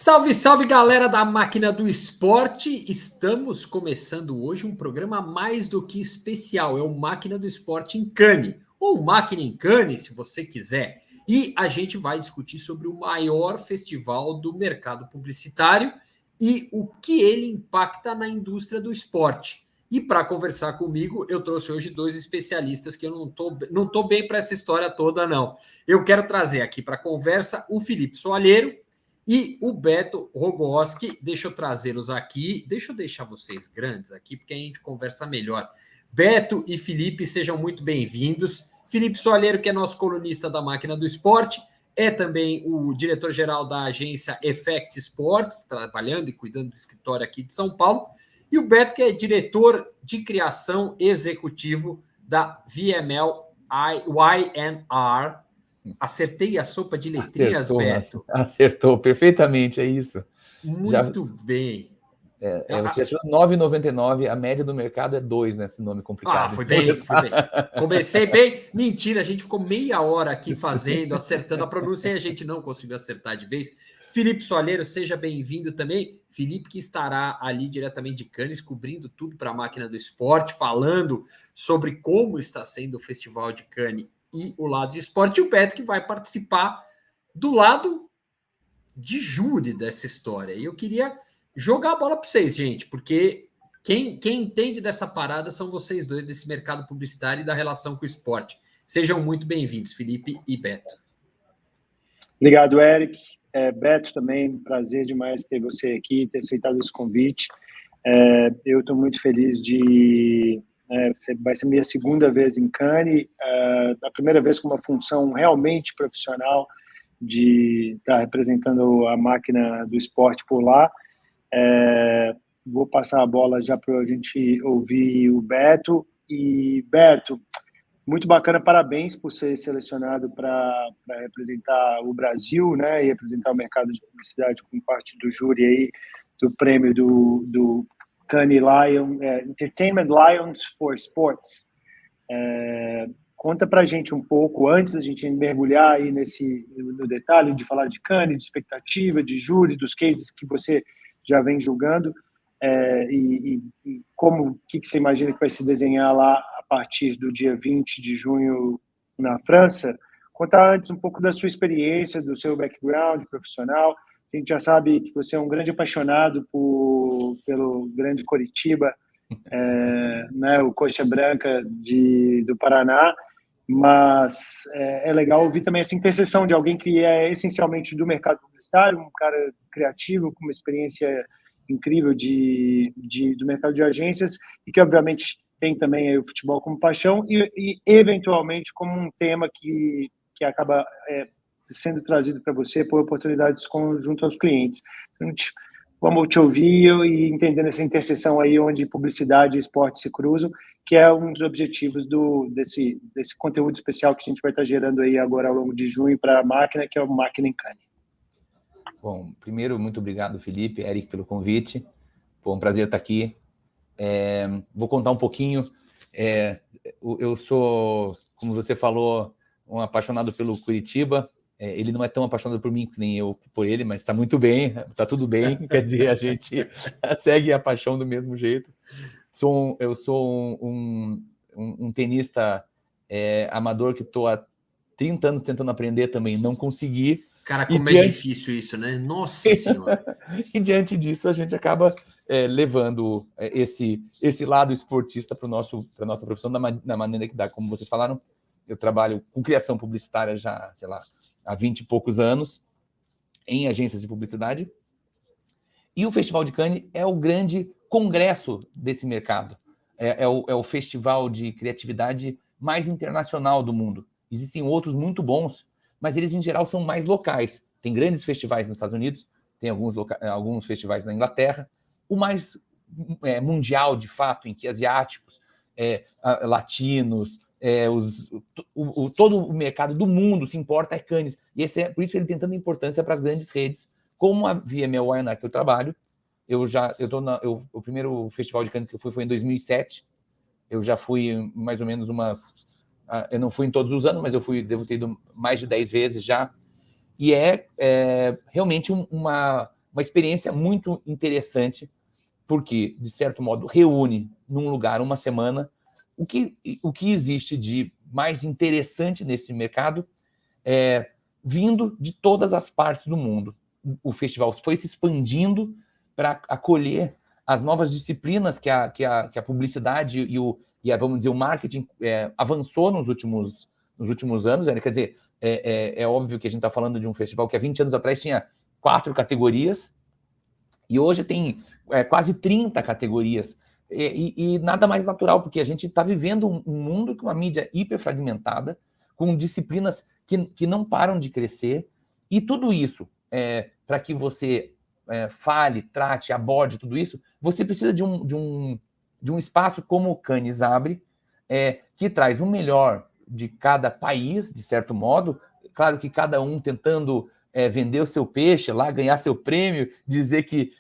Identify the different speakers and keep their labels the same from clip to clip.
Speaker 1: Salve, salve galera da Máquina do Esporte! Estamos começando hoje um programa mais do que especial. É o Máquina do Esporte em Cannes, ou Máquina em Cannes, se você quiser. E a gente vai discutir sobre o maior festival do mercado publicitário e o que ele impacta na indústria do esporte. E para conversar comigo, eu trouxe hoje dois especialistas que eu não tô bem para essa história toda, não. Eu quero trazer aqui para a conversa o Felipe Soalheiro e o Beto Rogoski. Deixa eu trazê-los aqui. Deixa eu deixar vocês grandes aqui, porque a gente conversa melhor. Beto e Felipe, sejam muito bem-vindos. Felipe Soalheiro, que é nosso colunista da Máquina do Esporte, é também o diretor-geral da agência Effect Sports, trabalhando e cuidando do escritório aqui de São Paulo. E o Beto, que é diretor de criação executivo da VML Y&R. Acertei a sopa de letrinhas, Beto?
Speaker 2: Acertou perfeitamente, é isso.
Speaker 1: Muito bem.
Speaker 2: Você achou 9,99, a média do mercado é 2 nesse nome complicado.
Speaker 1: Foi bem. Comecei bem. Mentira, a gente ficou meia hora aqui fazendo, acertando a pronúncia e a gente não conseguiu acertar de vez. Felipe Soalheiro, seja bem-vindo também. Felipe, que estará ali diretamente de Cannes, cobrindo tudo para a Máquina do Esporte, falando sobre como está sendo o Festival de Cannes e o lado de esporte. E o Beto, que vai participar do lado de júri dessa história. E eu queria jogar a bola para vocês, gente, porque quem entende dessa parada são vocês dois, desse mercado publicitário e da relação com o esporte. Sejam muito bem-vindos, Felipe e Beto.
Speaker 3: Obrigado, Eric. Beto, também, prazer demais ter você aqui, ter aceitado esse convite. Eu estou muito feliz vai ser minha segunda vez em Cannes, a primeira vez com uma função realmente profissional de estar representando a Máquina do Esporte por lá. Vou passar a bola já para a gente ouvir o Beto. E, Beto, muito bacana, parabéns por ser selecionado para representar o Brasil, né, e representar o mercado de publicidade como parte do júri aí, do prêmio do Cannes Entertainment Lions for Sports. Conta para a gente um pouco, antes da gente mergulhar aí no detalhe de falar de Cannes, de expectativa, de júri, dos cases que você já vem julgando, e o que você imagina que vai se desenhar lá a partir do dia 20 de junho na França. Conta antes um pouco da sua experiência, do seu background profissional. A gente já sabe que você é um grande apaixonado pelo grande Coritiba, né, o Coxa Branca do Paraná, mas é legal ouvir também essa interseção de alguém que é essencialmente do mercado publicitário, um cara criativo, com uma experiência incrível do mercado de agências, e que obviamente tem também aí o futebol como paixão e eventualmente como um tema que acaba sendo trazido para você por oportunidades junto aos clientes. Então, vamos te ouvir e entendendo essa interseção aí onde publicidade e esporte se cruzam, que é um dos objetivos desse conteúdo especial que a gente vai estar gerando aí agora ao longo de junho para a Máquina, que é o Máquina em Cannes.
Speaker 2: Bom, primeiro, muito obrigado, Felipe, Eric, pelo convite. Foi um prazer estar aqui. Vou contar um pouquinho. Eu sou, como você falou, um apaixonado pelo Curitiba. Ele não é tão apaixonado por mim que nem eu por ele, mas está muito bem, está tudo bem. Quer dizer, a gente segue a paixão do mesmo jeito. Eu sou um tenista amador que estou há 30 anos tentando aprender também, não consegui.
Speaker 1: Cara, como é difícil isso, né? Nossa Senhora!
Speaker 2: E diante disso, a gente acaba levando esse lado esportista para a nossa profissão da maneira que dá. Como vocês falaram, eu trabalho com criação publicitária já, sei lá, há 20 e poucos anos, em agências de publicidade. E o Festival de Cannes é o grande congresso desse mercado. É o festival de criatividade mais internacional do mundo. Existem outros muito bons, mas eles, em geral, são mais locais. Tem grandes festivais nos Estados Unidos, tem alguns festivais na Inglaterra. O mais mundial, de fato, em que asiáticos, latinos, todo o mercado do mundo se importa é Cannes. E por isso ele tem tanta importância para as grandes redes, como a VML Y&R que eu trabalho. O primeiro festival de Cannes que eu fui foi em 2007. Eu já fui mais ou menos eu não fui em todos os anos, mas devo ter ido mais de 10 vezes já. E realmente uma experiência muito interessante, porque, de certo modo, reúne num lugar uma semana o que existe de mais interessante nesse mercado, vindo de todas as partes do mundo. O festival foi se expandindo para acolher as novas disciplinas que a publicidade vamos dizer, o marketing avançou nos últimos anos. Quer dizer, é óbvio que a gente está falando de um festival que há 20 anos atrás tinha 4 categorias, e hoje tem quase 30 categorias. E nada mais natural, porque a gente está vivendo um mundo com uma mídia hiperfragmentada, com disciplinas que não param de crescer, e tudo isso, para que você fale, trate, aborde tudo isso, você precisa de um espaço como o Cannes abre, que traz o melhor de cada país, de certo modo, claro que cada um tentando vender o seu peixe lá, ganhar seu prêmio, dizer que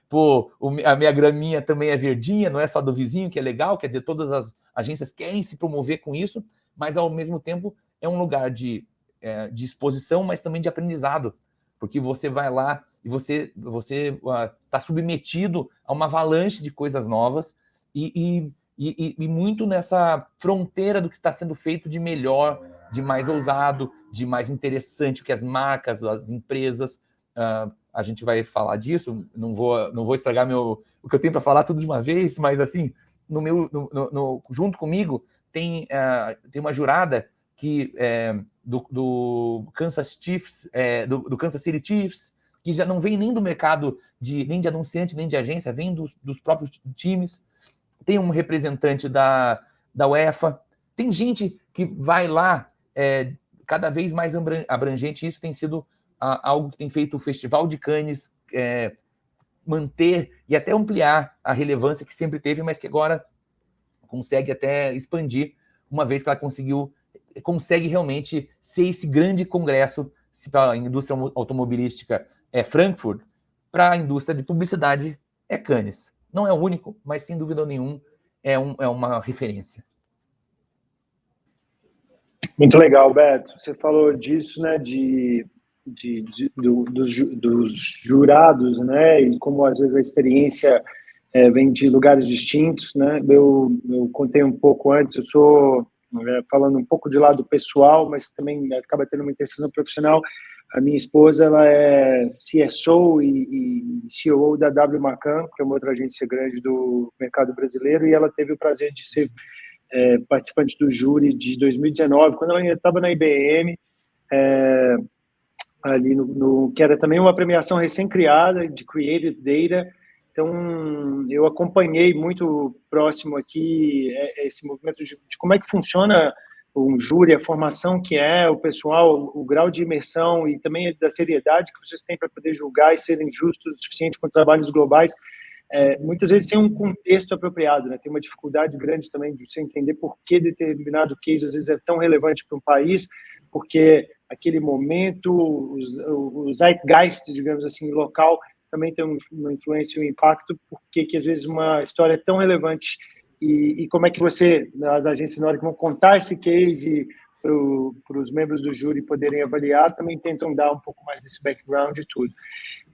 Speaker 2: a minha graminha também é verdinha, não é só do vizinho, que é legal, quer dizer, todas as agências querem se promover com isso, mas ao mesmo tempo é um lugar de exposição, mas também de aprendizado, porque você vai lá e você está submetido a uma avalanche de coisas novas e muito nessa fronteira do que está sendo feito de melhor, de mais ousado, de mais interessante, o que as marcas, as empresas, a gente vai falar disso, não vou estragar o que eu tenho para falar tudo de uma vez, mas assim, junto comigo tem uma jurada que do Kansas Chiefs, do Kansas City Chiefs, que já não vem nem do mercado nem de anunciante, nem de agência, vem dos próprios times. Tem um representante da UEFA, tem gente que vai lá cada vez mais abrangente. Isso tem sido algo que tem feito o Festival de Cannes manter e até ampliar a relevância que sempre teve, mas que agora consegue até expandir, uma vez que ela consegue realmente ser esse grande congresso. Se para a indústria automobilística é Frankfurt, para a indústria de publicidade é Cannes. Não é o único, mas sem dúvida nenhuma é uma referência.
Speaker 3: Muito legal, Beto. Você falou disso, né, dos jurados, né, e como às vezes a experiência vem de lugares distintos, né. Eu contei um pouco antes, eu sou falando um pouco de lado pessoal, mas também acaba tendo uma intenção profissional. A minha esposa, ela é CSO e CEO da W McCann, que é uma outra agência grande do mercado brasileiro, e ela teve o prazer de ser participante do júri de 2019, quando ela ainda estava na IBM, ali que era também uma premiação recém-criada de Creative Data. Então, eu acompanhei muito próximo aqui esse movimento de como é que funciona um júri, a formação que o pessoal, o grau de imersão e também da seriedade que vocês têm para poder julgar e serem justos o suficiente com trabalhos globais. Muitas vezes sem um contexto apropriado, né? Tem uma dificuldade grande também de você entender por que determinado case às vezes é tão relevante para um país, porque aquele momento, o zeitgeist, digamos assim, local, também tem uma influência e um impacto, porque que às vezes uma história é tão relevante e como é que as agências, na hora que vão contar esse case para os membros do júri poderem avaliar, também tentam dar um pouco mais desse background e tudo.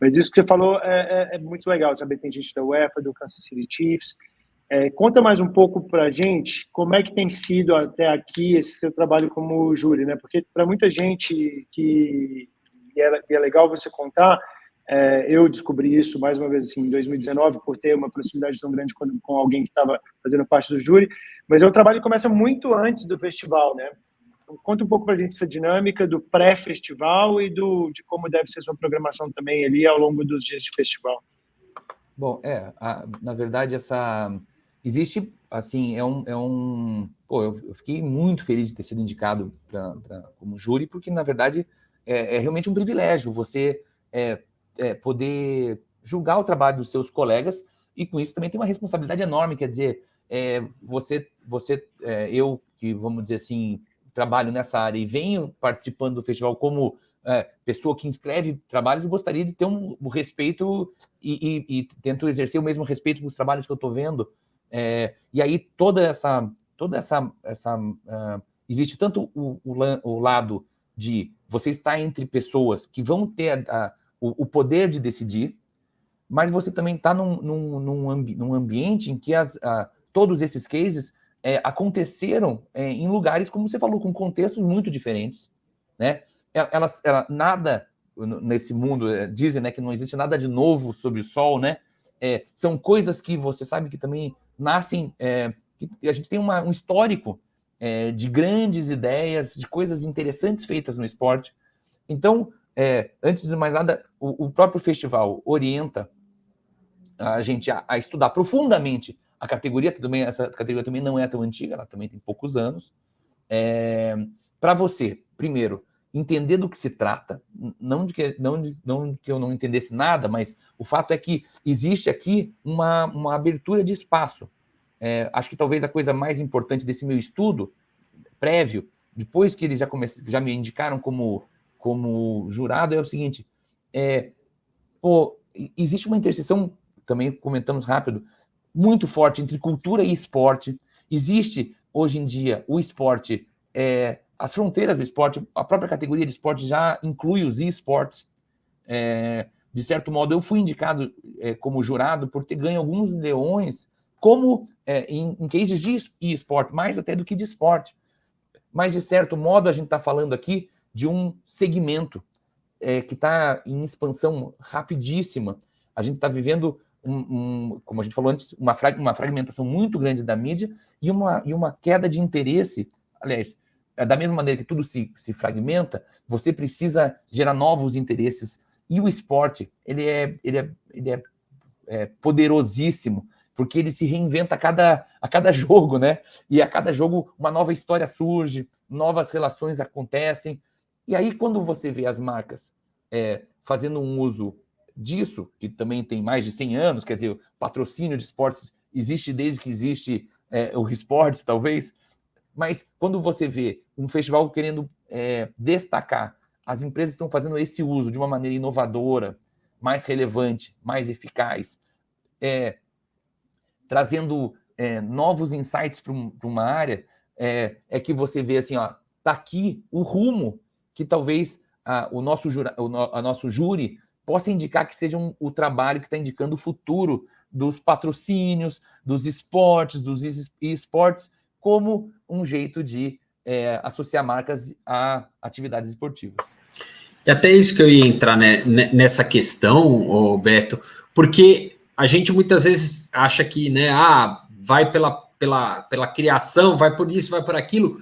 Speaker 3: Mas isso que você falou é muito legal, saber que tem gente da UEFA, do Kansas City Chiefs. Conta mais um pouco para a gente como é que tem sido até aqui esse seu trabalho como júri, né? Porque para muita gente e é legal você contar, eu descobri isso mais uma vez assim, em 2019, por ter uma proximidade tão grande com alguém que estava fazendo parte do júri, mas o trabalho começa muito antes do festival, né? Conta um pouco para a gente essa dinâmica do pré-festival e de como deve ser sua programação também ali ao longo dos dias de festival.
Speaker 2: Bom, na verdade, existe, assim, eu fiquei muito feliz de ter sido indicado como júri, porque, na verdade, é realmente um privilégio você poder julgar o trabalho dos seus colegas, e com isso também tem uma responsabilidade enorme, quer dizer, eu que, vamos dizer assim, trabalho nessa área e venho participando do festival como pessoa que inscreve trabalhos, eu gostaria de ter um respeito e tento exercer o mesmo respeito dos trabalhos que eu estou vendo. E aí existe tanto o lado de você estar entre pessoas que vão ter o poder de decidir, mas você também está num ambiente em que todos esses cases aconteceram em lugares, como você falou, com contextos muito diferentes, né? Nada nesse mundo, dizem, né, que não existe nada de novo sob o sol, né? São coisas que você sabe que também nascem, que a gente tem um histórico de grandes ideias, de coisas interessantes feitas no esporte. Então, antes de mais nada, o próprio festival orienta a gente a estudar profundamente a categoria, que também, essa categoria também não é tão antiga, ela também tem poucos anos, para você, primeiro, entender do que se trata, não de que eu não entendesse nada, mas o fato é que existe aqui uma abertura de espaço. Acho que talvez a coisa mais importante desse meu estudo prévio, depois que eles já me indicaram como jurado, é o seguinte, existe uma interseção, também comentamos rápido, muito forte entre cultura e esporte. Existe, hoje em dia, o esporte, as fronteiras do esporte, a própria categoria de esporte já inclui os e-sports. De certo modo, eu fui indicado como jurado por ter ganho alguns leões, como em cases de e-sport, mais até do que de esporte. Mas, de certo modo, a gente está falando aqui de um segmento que está em expansão rapidíssima. A gente está vivendo, como a gente falou antes, uma fragmentação muito grande da mídia e uma queda de interesse. Aliás, da mesma maneira que tudo se fragmenta, você precisa gerar novos interesses. E o esporte, ele é poderosíssimo, porque ele se reinventa a cada jogo, né? E a cada jogo uma nova história surge, novas relações acontecem. E aí, quando você vê as marcas fazendo um uso disso, que também tem mais de 100 anos, quer dizer, o patrocínio de esportes existe desde que existe o esportes, talvez, mas quando você vê um festival querendo destacar, as empresas estão fazendo esse uso de uma maneira inovadora, mais relevante, mais eficaz, trazendo novos insights para uma área, que você vê assim, ó, tá aqui o rumo que talvez o nosso júri possa indicar que seja o trabalho que está indicando o futuro dos patrocínios, dos esportes, dos esportes, como um jeito de associar marcas a atividades esportivas.
Speaker 1: E até isso que eu ia entrar nessa questão, Beto, porque a gente muitas vezes acha que, né, vai pela criação, vai por isso, vai por aquilo.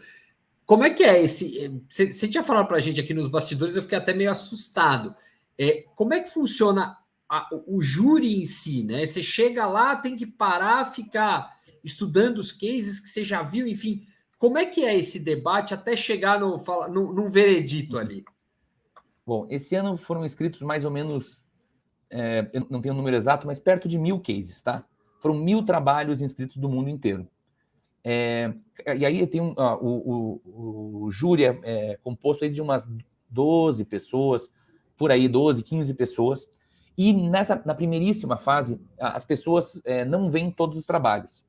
Speaker 1: Como é que é esse... Você tinha falado para a gente aqui nos bastidores, eu fiquei até meio assustado. Como é que funciona o júri em si, né? Você chega lá, tem que parar, ficar estudando os cases que você já viu, enfim. Como é que é esse debate até chegar num veredito ali?
Speaker 2: Bom, esse ano foram inscritos mais ou menos, eu não tenho o número exato, mas perto de 1.000 cases, tá? Foram 1.000 trabalhos inscritos do mundo inteiro. E aí tem o júri composto aí de umas 12 pessoas, por aí, 12, 15 pessoas. E na primeiríssima fase, as pessoas não veem todos os trabalhos.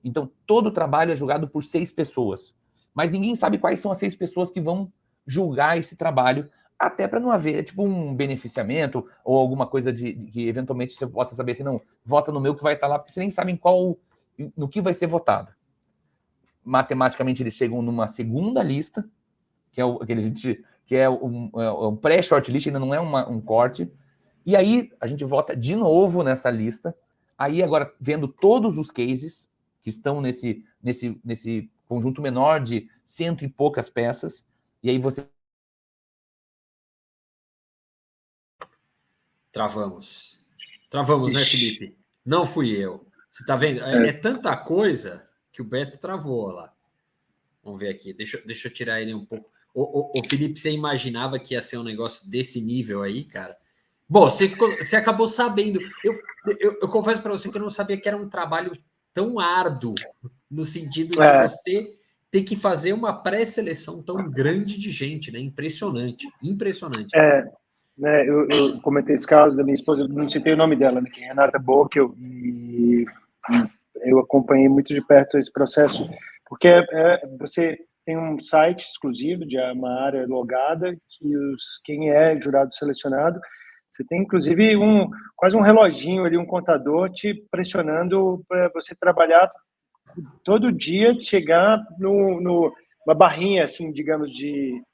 Speaker 2: Então, todo o trabalho é julgado por 6 pessoas. Mas ninguém sabe quais são as 6 pessoas que vão julgar esse trabalho, até para não haver tipo um beneficiamento ou alguma coisa que eventualmente você possa saber assim, não, vota no meu que vai estar lá, porque você nem sabe no que vai ser votado. Matematicamente, eles chegam numa segunda lista, que é um pré-shortlist, ainda não é um corte, e aí a gente vota de novo nessa lista, aí agora vendo todos os cases que estão nesse conjunto menor de 100 e poucas peças, e aí você...
Speaker 1: Travamos, né, Felipe? Não fui eu. Você tá vendo? É tanta coisa que o Beto travou lá. Vamos ver aqui. Deixa eu tirar ele um pouco. O Felipe, você imaginava que ia ser um negócio desse nível aí, cara? Bom, você acabou sabendo. Eu confesso para você que eu não sabia que era um trabalho tão árduo, no sentido de você ter que fazer uma pré-seleção tão grande de gente, né? Impressionante.
Speaker 3: Eu comentei esse caso da minha esposa, não citei o nome dela, né, que é Renata Bockel, e eu acompanhei muito de perto esse processo, porque você tem um site exclusivo de uma área logada, que quem é jurado selecionado Você tem, inclusive, quase um reloginho ali, um contador te pressionando para você trabalhar todo dia, chegar uma barrinha, assim, digamos,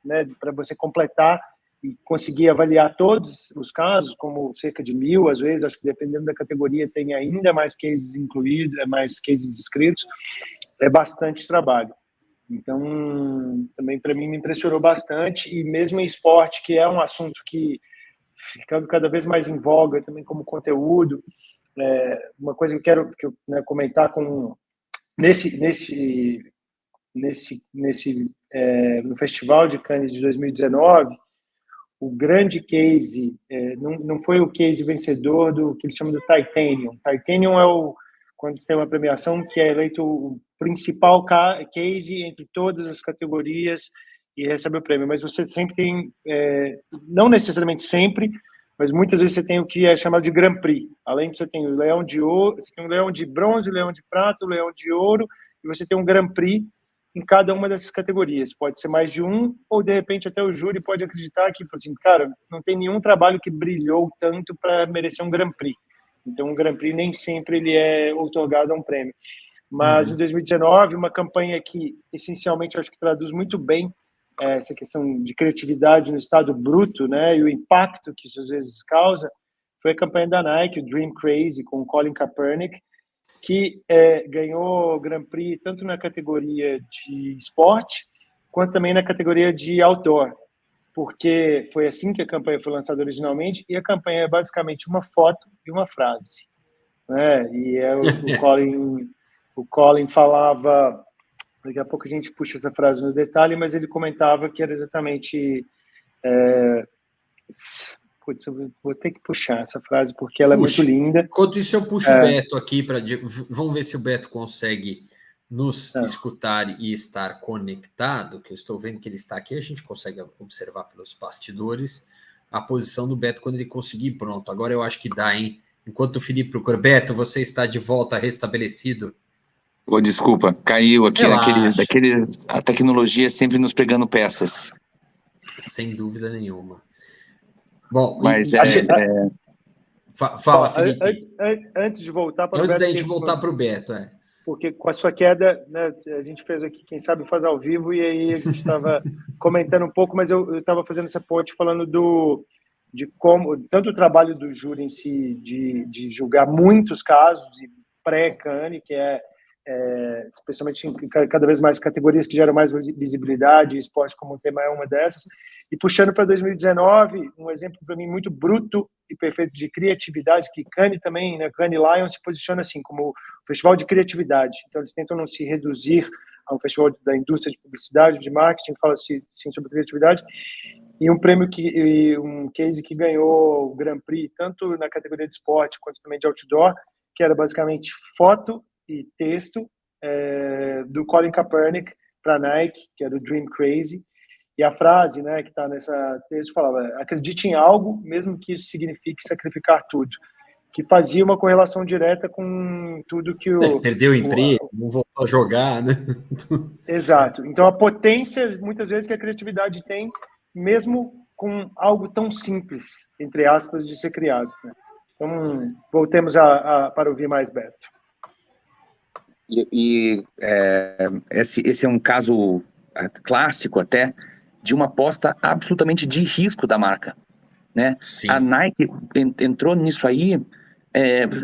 Speaker 3: né, para você completar e conseguir avaliar todos os casos, como cerca de 1.000, às vezes, acho que dependendo da categoria tem ainda mais cases incluídos, mais cases inscritos, é bastante trabalho. Então, também para mim me impressionou bastante, e mesmo em esporte, que é um assunto que ficando cada vez mais em voga também como conteúdo, uma coisa que eu quero comentar no Festival de Cannes de 2019, o grande case, não foi o case vencedor do que eles chamam de Titanium. Titanium quando tem uma premiação que é eleito o principal case entre todas as categorias e recebe o prêmio. Mas você sempre tem, não necessariamente sempre, mas muitas vezes você tem o que é chamado de Grand Prix. Além de você tem o leão de ouro, você tem o leão de bronze, o leão de prata, o leão de ouro, e você tem um Grand Prix em cada uma dessas categorias. Pode ser mais de um, ou de repente até o júri pode acreditar que, assim, cara, não tem nenhum trabalho que brilhou tanto para merecer um Grand Prix. Então, um Grand Prix nem sempre ele é otorgado a um prêmio. Mas em 2019, uma campanha que essencialmente acho que traduz muito bem essa questão de criatividade no estado bruto, né, e o impacto que isso às vezes causa, foi a campanha da Nike, o Dream Crazy, com o Colin Kaepernick, que ganhou Grand Prix tanto na categoria de esporte, quanto também na categoria de outdoor, porque foi assim que a campanha foi lançada originalmente, e a campanha é basicamente uma foto e uma frase, né? E o Colin falava, daqui a pouco a gente puxa essa frase no detalhe, mas ele comentava que era exatamente... Putz, eu vou ter que puxar essa frase porque ela é muito linda.
Speaker 1: Enquanto isso, eu puxo o Beto aqui para. Vamos ver se o Beto consegue nos escutar e estar conectado, que eu estou vendo que ele está aqui. A gente consegue observar pelos bastidores a posição do Beto quando ele conseguir. Pronto, agora eu acho que dá, hein? Enquanto o Felipe procura. Beto, você está de volta restabelecido.
Speaker 2: Oh, desculpa, caiu aqui a tecnologia sempre nos pregando peças.
Speaker 1: Sem dúvida nenhuma. Bom,
Speaker 2: mas
Speaker 1: fala, Felipe.
Speaker 3: Antes de voltar para
Speaker 1: o Beto. Antes da gente voltar para o Beto,
Speaker 3: Porque com a sua queda, né, a gente fez aqui, quem sabe faz ao vivo, e aí a gente estava comentando um pouco, mas eu estava fazendo essa ponte falando de como, tanto o trabalho do júri em si, de julgar muitos casos, e pré-Cannes, que especialmente em cada vez mais categorias que geram mais visibilidade, esporte como tema é uma dessas, e puxando para 2019, um exemplo para mim muito bruto e perfeito de criatividade, que Cannes também, né, Cannes Lions se posiciona assim, como festival de criatividade, então eles tentam não se reduzir a um festival da indústria de publicidade, de marketing, fala-se sim sobre criatividade, e um case que ganhou o Grand Prix, tanto na categoria de esporte, quanto também de outdoor, que era basicamente foto e texto do Colin Kaepernick para a Nike, que era o Dream Crazy, e a frase, né, que está nessa texto falava: acredite em algo, mesmo que isso signifique sacrificar tudo, que fazia uma correlação direta com tudo que
Speaker 1: perdeu o emprego, não voltou a jogar, né?
Speaker 3: Exato. Então a potência, muitas vezes, que a criatividade tem, mesmo com algo tão simples, entre aspas, de ser criado, né? Então, voltemos para ouvir mais Beto.
Speaker 2: Esse é um caso clássico até de uma aposta absolutamente de risco da marca, né?
Speaker 1: Sim.
Speaker 2: A Nike entrou nisso aí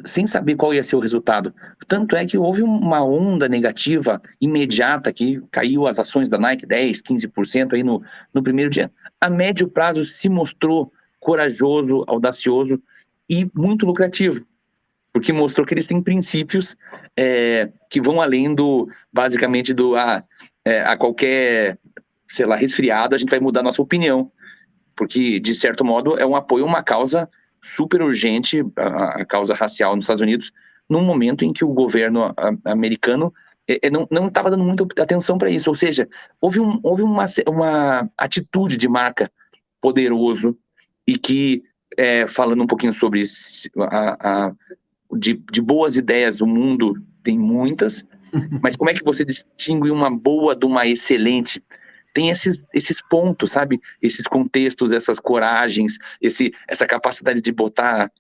Speaker 2: sem saber qual ia ser o resultado. Tanto é que houve uma onda negativa imediata que caiu as ações da Nike 10%, 15% aí no primeiro dia. A médio prazo se mostrou corajoso, audacioso e muito lucrativo, porque mostrou que eles têm princípios que vão além basicamente a qualquer, sei lá, resfriado, a gente vai mudar nossa opinião, porque, de certo modo, é um apoio a uma causa super urgente, a causa racial nos Estados Unidos, num momento em que o governo americano não estava dando muita atenção para isso, ou seja, houve uma atitude de marca poderoso e que, falando um pouquinho sobre de boas ideias, o mundo tem muitas, mas como é que você distingue uma boa de uma excelente? tem esses pontos, sabe? Esses contextos, essas coragens, essa capacidade de botar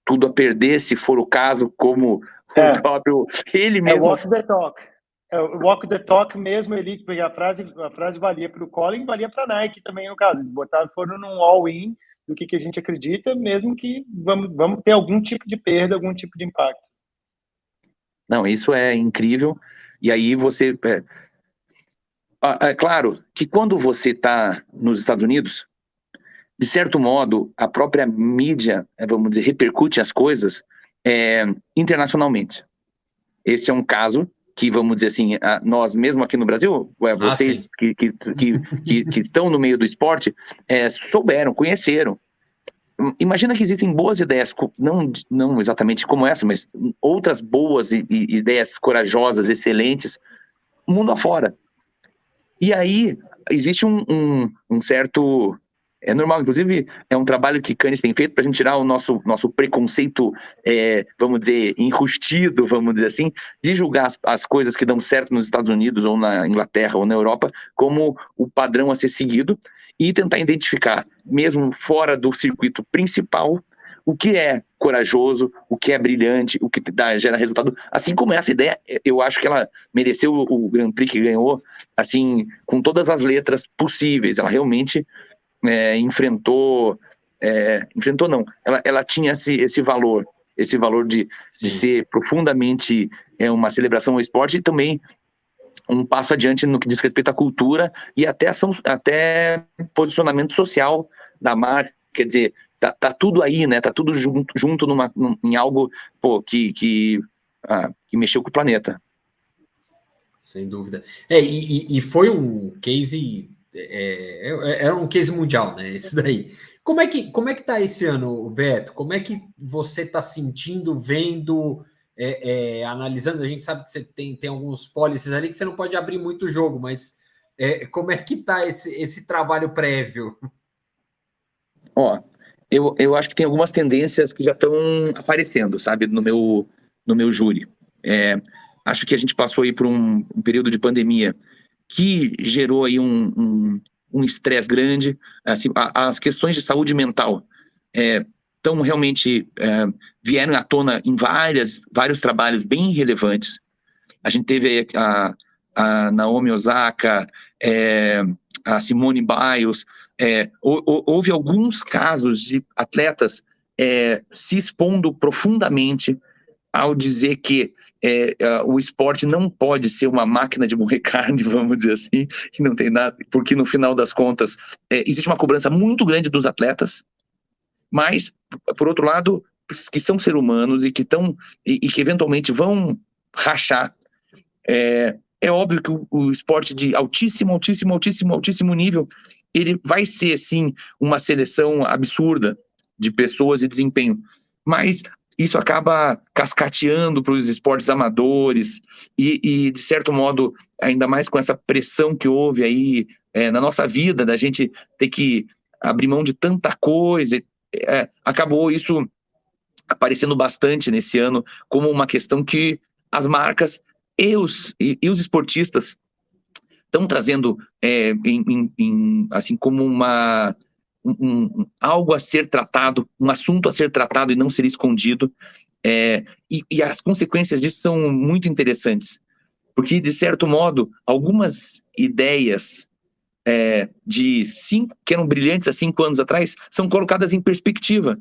Speaker 2: tudo a perder, se for o caso, como o próprio ele mesmo.
Speaker 3: Walk the talk. Walk the talk mesmo, porque a frase valia para o Colin, valia para a Nike também, no caso. Foram num all-in do que a gente acredita, mesmo que vamos ter algum tipo de perda, algum tipo de impacto.
Speaker 2: Não, isso é incrível. E aí você... É claro que quando você está nos Estados Unidos, de certo modo, a própria mídia, vamos dizer, repercute as coisas internacionalmente. Esse é um caso que, vamos dizer assim, nós mesmo aqui no Brasil, vocês que estão no meio do esporte, souberam, conheceram. Imagina que existem boas ideias, não exatamente como essa, mas outras boas ideias corajosas, excelentes, mundo afora. E aí existe um certo... É normal, inclusive, é um trabalho que Cannes tem feito para a gente tirar o nosso preconceito, vamos dizer, enrustido, vamos dizer assim, de julgar as coisas que dão certo nos Estados Unidos, ou na Inglaterra, ou na Europa, como o padrão a ser seguido, e tentar identificar, mesmo fora do circuito principal, o que é corajoso, o que é brilhante, o que gera resultado. Assim como essa ideia, eu acho que ela mereceu o Grand Prix que ganhou, assim, com todas as letras possíveis. Ela realmente... enfrentou não, ela tinha esse valor de ser profundamente uma celebração ao esporte, e também um passo adiante no que diz respeito à cultura e até posicionamento social da marca. Quer dizer, tá tudo aí, né? Tá tudo junto em algo que mexeu com o planeta.
Speaker 1: Sem dúvida. E foi um case... era um case mundial, né? Esse daí. Como é que tá esse ano, Beto? Como é que você tá sentindo, vendo, analisando? A gente sabe que você tem alguns policies ali que você não pode abrir muito o jogo, mas como é que tá esse trabalho prévio?
Speaker 2: Eu acho que tem algumas tendências que já estão aparecendo, sabe, no meu júri. Acho que a gente passou aí por um período de pandemia que gerou aí um estresse grande. Assim, as questões de saúde mental realmente vieram à tona em vários trabalhos bem relevantes. A gente teve a Naomi Osaka, a Simone Biles, houve alguns casos de atletas se expondo profundamente ao dizer que o esporte não pode ser uma máquina de moer carne, vamos dizer assim, que não tem nada, porque no final das contas existe uma cobrança muito grande dos atletas, mas, por outro lado, que são seres humanos e que eventualmente vão rachar. É óbvio que o esporte de altíssimo nível, ele vai ser, sim, uma seleção absurda de pessoas e desempenho, mas isso acaba cascateando para os esportes amadores e, de certo modo, ainda mais com essa pressão que houve aí na nossa vida, da gente ter que abrir mão de tanta coisa, acabou isso aparecendo bastante nesse ano como uma questão que as marcas e os esportistas estão trazendo assim como algo a ser tratado, um assunto a ser tratado e não ser escondido, e as consequências disso são muito interessantes, porque, de certo modo, algumas ideias que eram brilhantes há 5 anos atrás são colocadas em perspectiva.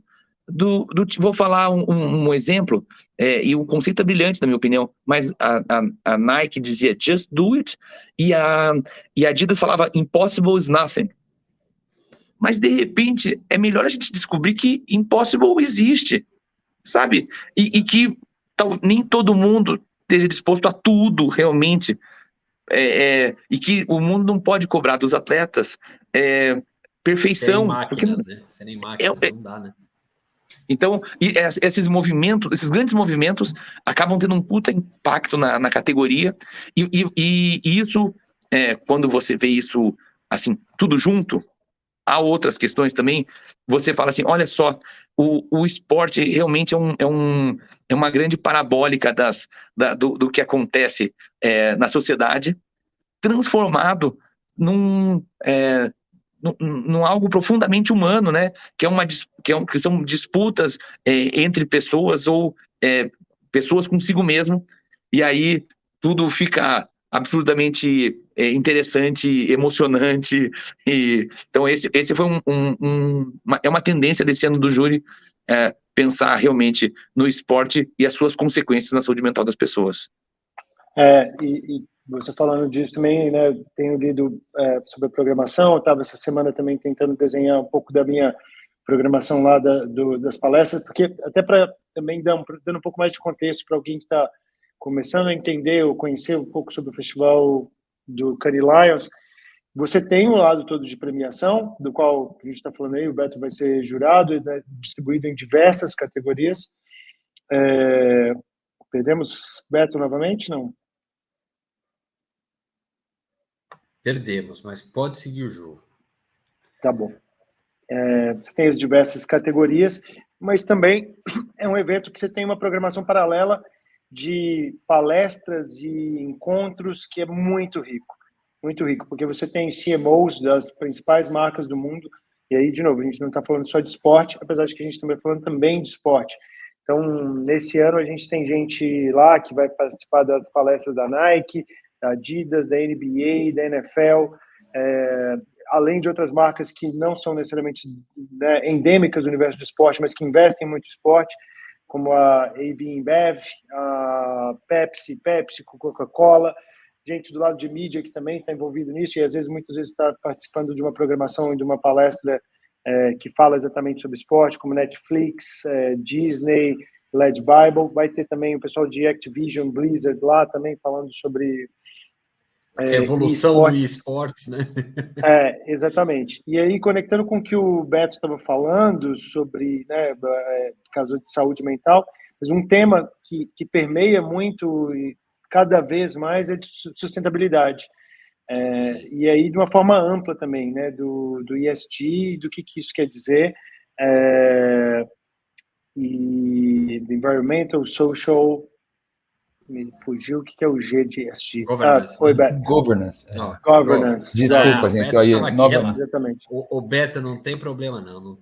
Speaker 2: Vou falar um exemplo, e o conceito é brilhante, na minha opinião, mas a Nike dizia just do it, e a Adidas falava impossible is nothing. Mas, de repente, é melhor a gente descobrir que impossible existe, sabe? E que nem todo mundo esteja disposto a tudo, realmente, e que o mundo não pode cobrar dos atletas perfeição.
Speaker 1: Serem máquinas, não dá, né?
Speaker 2: Então, esses grandes movimentos acabam tendo um puta impacto na categoria, e isso, quando você vê isso, assim, tudo junto, há outras questões também, você fala assim, olha só, o esporte realmente é uma grande parabólica do que acontece na sociedade, transformado num algo profundamente humano, né? Que são disputas entre pessoas ou pessoas consigo mesmo, e aí tudo fica absurdamente interessante, emocionante. Então esse foi uma tendência desse ano do júri, pensar realmente no esporte e as suas consequências na saúde mental das pessoas.
Speaker 3: E você falando disso também, né? Tenho lido sobre a programação. Eu estava essa semana também tentando desenhar um pouco da minha programação lá das palestras, porque até para também dando um pouco mais de contexto para alguém que está começando a entender ou conhecer um pouco sobre o festival do Cannes Lions. Você tem um lado todo de premiação, do qual a gente está falando aí, o Beto vai ser jurado, né, distribuído em diversas categorias. Perdemos Beto novamente? Não?
Speaker 1: Perdemos, mas pode seguir o jogo.
Speaker 3: Tá bom. Você tem as diversas categorias, mas também é um evento que você tem uma programação paralela de palestras e encontros que é muito rico, porque você tem CMOs das principais marcas do mundo, e aí, de novo, a gente não está falando só de esporte, apesar de que a gente também está falando também de esporte. Então, nesse ano, a gente tem gente lá que vai participar das palestras da Nike, da Adidas, da NBA, da NFL, além de outras marcas que não são necessariamente, né, endêmicas do universo do esporte, mas que investem muito em esporte, como a AB InBev, a Pepsi, Coca-Cola, gente do lado de mídia que também está envolvido nisso e às vezes, muitas vezes, está participando de uma programação e de uma palestra que fala exatamente sobre esporte, como Netflix, Disney, Led Bible. Vai ter também o pessoal de Activision, Blizzard lá também falando sobre
Speaker 1: a evolução do esportes, né?
Speaker 3: Exatamente. E aí, conectando com o que o Beto estava falando sobre, né, caso de saúde mental, mas um tema que permeia muito e cada vez mais é de sustentabilidade. E aí, de uma forma ampla também, né, do ESG, do que isso quer dizer, e do environmental, social. Me fugiu, o que é o G de ESG?
Speaker 1: Governance.
Speaker 3: Foi, Beto.
Speaker 2: Governance.
Speaker 3: Governance.
Speaker 2: Desculpa, gente.
Speaker 3: Exatamente.
Speaker 1: O Beto, não tem problema, não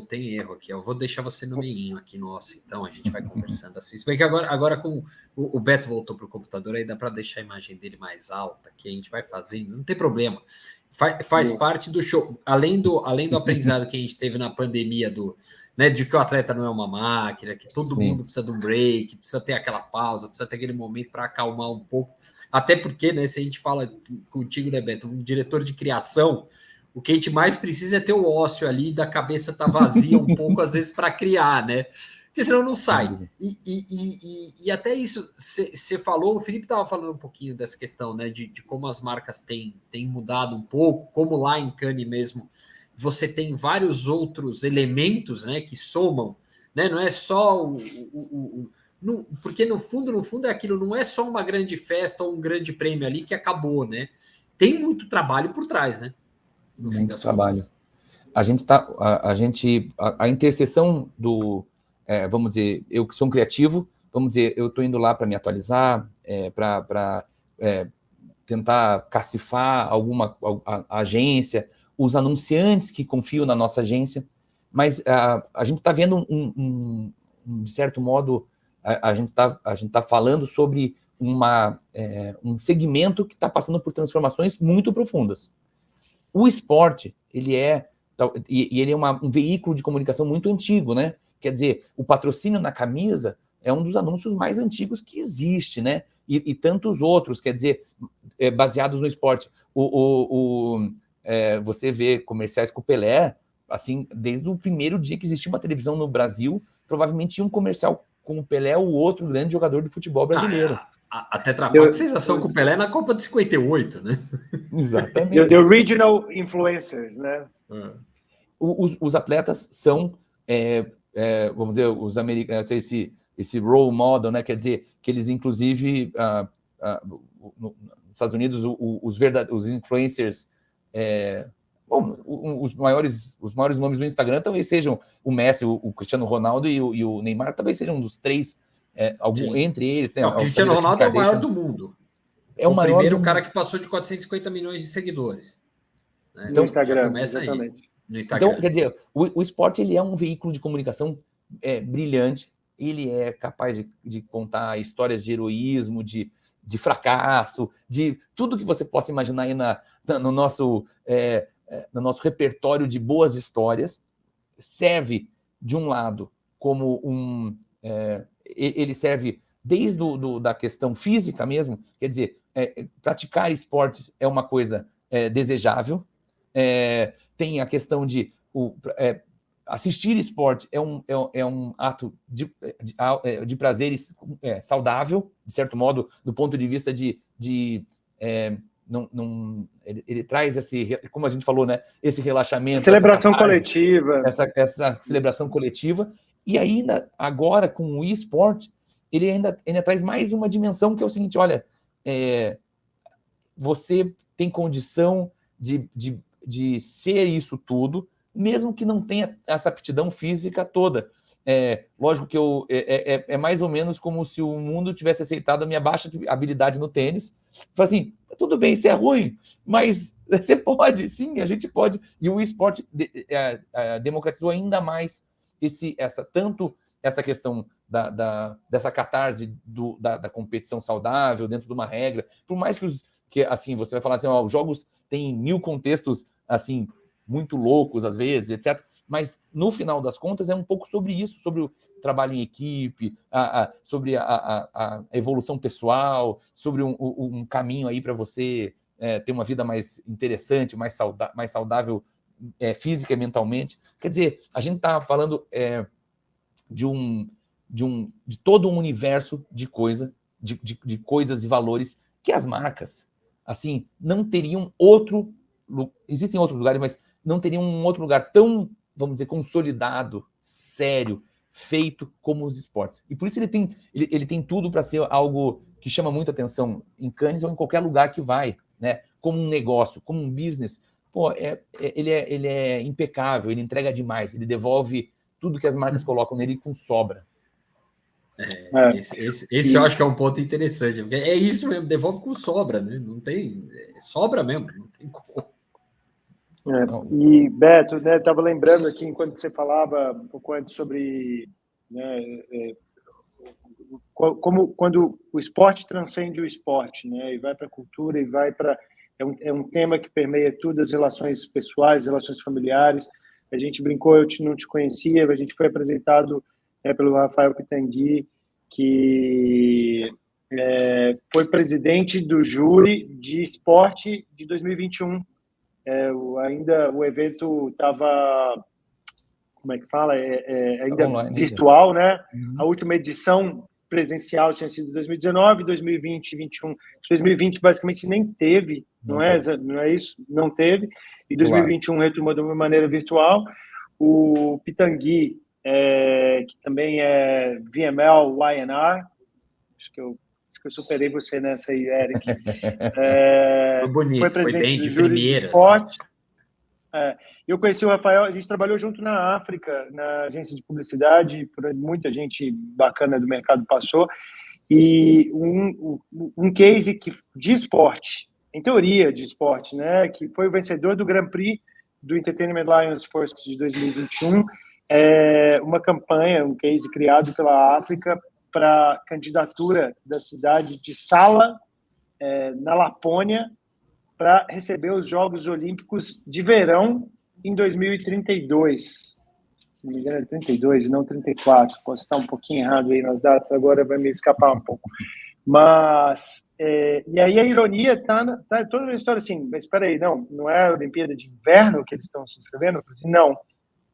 Speaker 1: tem erro aqui. Eu vou deixar você no meio aqui, nossa. Então a gente vai conversando assim. Se bem que agora com o Beto voltou para o computador, aí dá para deixar a imagem dele mais alta, que a gente vai fazendo, não tem problema. Faz parte do show. Além do aprendizado que a gente teve na pandemia né, de que o atleta não é uma máquina, que todo mundo precisa de um break, precisa ter aquela pausa, precisa ter aquele momento para acalmar um pouco. Até porque, né, se a gente fala contigo, né, Beto, um diretor de criação, o que a gente mais precisa é ter o ócio ali, da cabeça tá vazia um pouco, às vezes, para criar, né? Porque senão não sai. E até isso, você falou, o Felipe estava falando um pouquinho dessa questão, né, de como as marcas têm mudado um pouco, como lá em Cannes mesmo, você tem vários outros elementos, né, que somam, né? Não é só porque no fundo é aquilo, não é só uma grande festa ou um grande prêmio ali que acabou, né? Tem muito trabalho por trás, né? No fim das contas.
Speaker 2: A interseção do, vamos dizer, eu que sou um criativo, vamos dizer, eu estou indo lá para me atualizar, para tentar cacifar alguma agência, os anunciantes que confiam na nossa agência, mas a gente está vendo de certo modo, a gente tá falando sobre um segmento que está passando por transformações muito profundas. O esporte, ele é um veículo de comunicação muito antigo, né? Quer dizer, o patrocínio na camisa é um dos anúncios mais antigos que existe, né? E tantos outros, quer dizer, baseados no esporte. Você vê comerciais com o Pelé, assim, desde o primeiro dia que existia uma televisão no Brasil, provavelmente tinha um comercial com o Pelé, o outro grande jogador de futebol brasileiro.
Speaker 1: A Tetra Pak fez ação com o Pelé na Copa de 58, né?
Speaker 2: Exatamente.
Speaker 3: The original influencers, né?
Speaker 2: Os atletas são, vamos dizer, os americanos, esse role model, né? Quer dizer, que eles, inclusive, nos Estados Unidos, os influencers, os maiores nomes do Instagram talvez sejam o Messi, o Cristiano Ronaldo e o Neymar, talvez sejam um dos três, entre eles.
Speaker 1: O Cristiano Ronaldo é o maior do mundo.
Speaker 2: É o maior
Speaker 1: primeiro cara que passou de 450 milhões de seguidores. Né?
Speaker 3: No Instagram,
Speaker 1: começa
Speaker 3: exatamente.
Speaker 1: aí, no Instagram.
Speaker 2: Então, quer dizer, o esporte ele é um veículo de comunicação brilhante, ele é capaz de contar histórias de heroísmo, de fracasso, de tudo que você possa imaginar aí no nosso repertório de boas histórias. Serve, de um lado, como ele serve desde da questão física mesmo, quer dizer, praticar esportes é uma coisa desejável, tem a questão de assistir esporte é um ato de prazer saudável, de certo modo, do ponto de vista ele traz como a gente falou, né, esse relaxamento,
Speaker 3: celebração coletiva,
Speaker 2: essa celebração coletiva, e ainda agora com o eSport ele ainda traz mais uma dimensão, que é o seguinte: olha, você tem condição de ser isso tudo, mesmo que não tenha essa aptidão física toda. Lógico que é mais ou menos como se o mundo tivesse aceitado a minha baixa habilidade no tênis. Fala assim, tudo bem, isso é ruim, mas você pode, sim, a gente pode. E o esporte democratizou ainda mais tanto essa questão dessa catarse da competição saudável dentro de uma regra, por mais que assim, você vai falar assim, os jogos têm 1000 contextos assim, muito loucos às vezes, etc. Mas, no final das contas, é um pouco sobre isso, sobre o trabalho em equipe, sobre a evolução pessoal, sobre um caminho aí para você ter uma vida mais interessante, mais saudável física e mentalmente. Quer dizer, a gente está falando de todo um universo de coisas e valores que as marcas, assim, não teriam outro... Existem outros lugares, mas não teriam um outro lugar tão, vamos dizer, consolidado, sério, feito como os esportes. E por isso ele tem tudo para ser algo que chama muito atenção em Cannes ou em qualquer lugar que vai, né? Como um negócio, como um business. Pô, ele é impecável, ele entrega demais, ele devolve tudo que as marcas colocam nele com sobra.
Speaker 1: Esse eu acho que é um ponto interessante, porque é isso mesmo, devolve com sobra, né? Não tem... sobra mesmo, não tem como.
Speaker 3: E, Beto, né, estava lembrando aqui, enquanto você falava um pouco antes sobre, né, quando o esporte transcende o esporte, né, e vai para a cultura, e vai para... É um tema que permeia tudo, as relações pessoais, as relações familiares. A gente brincou, não te conhecia, a gente foi apresentado pelo Rafael Pitangui, que foi presidente do júri de esporte de 2021. Ainda o evento estava, como é que fala? Ainda
Speaker 2: online,
Speaker 3: virtual, né? Uhum. A última edição presencial tinha sido em 2019, 2020 e 2021. 2020 basicamente nem teve, não é isso? Não teve. E 2021 retomou de uma maneira virtual. O Pitangui, que também é VML YNR, acho que eu superei você nessa aí, Eric.
Speaker 1: Foi bonito,
Speaker 3: foi presidente
Speaker 1: foi bem
Speaker 3: do
Speaker 1: de
Speaker 3: júri
Speaker 1: primeira,
Speaker 3: de esporte. Eu conheci o Rafael, a gente trabalhou junto na África, na agência de publicidade, muita gente bacana do mercado passou, e um case de esporte, em teoria de esporte, né, que foi o vencedor do Grand Prix do Entertainment Lions First de 2021, uma campanha, um case criado pela África para candidatura da cidade de Sala, na Lapônia, para receber os Jogos Olímpicos de Verão em 2032. Se não me engano, é 32 e não 34. Posso estar um pouquinho errado aí nas datas, agora vai me escapar um pouco. Mas, e aí a ironia está toda na história assim, mas espera aí, não é a Olimpíada de Inverno que eles estão se inscrevendo? Não,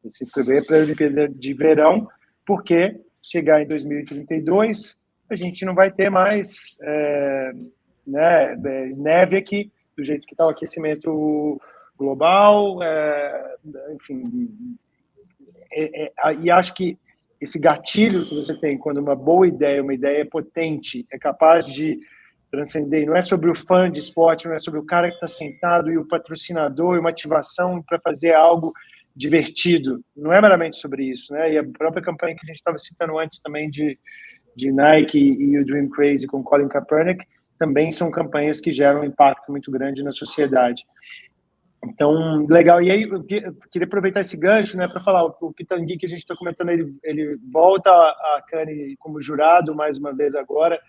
Speaker 3: eles se inscreveram para a Olimpíada de Verão, porque chegar em 2032, a gente não vai ter mais neve aqui, do jeito que está o aquecimento global, enfim. E acho que esse gatilho que você tem quando uma boa ideia, uma ideia potente, é capaz de transcender, não é sobre o fã de esporte, não é sobre o cara que está sentado e o patrocinador e uma ativação para fazer algo divertido, não é meramente sobre isso, né? E a própria campanha que a gente estava citando antes também de Nike e o Dream Crazy com Colin Kaepernick, também são campanhas que geram um impacto muito grande na sociedade. Então, legal. E aí, eu queria aproveitar esse gancho, né, para falar, o Pitangui que a gente está comentando, ele volta a Cannes como jurado mais uma vez agora,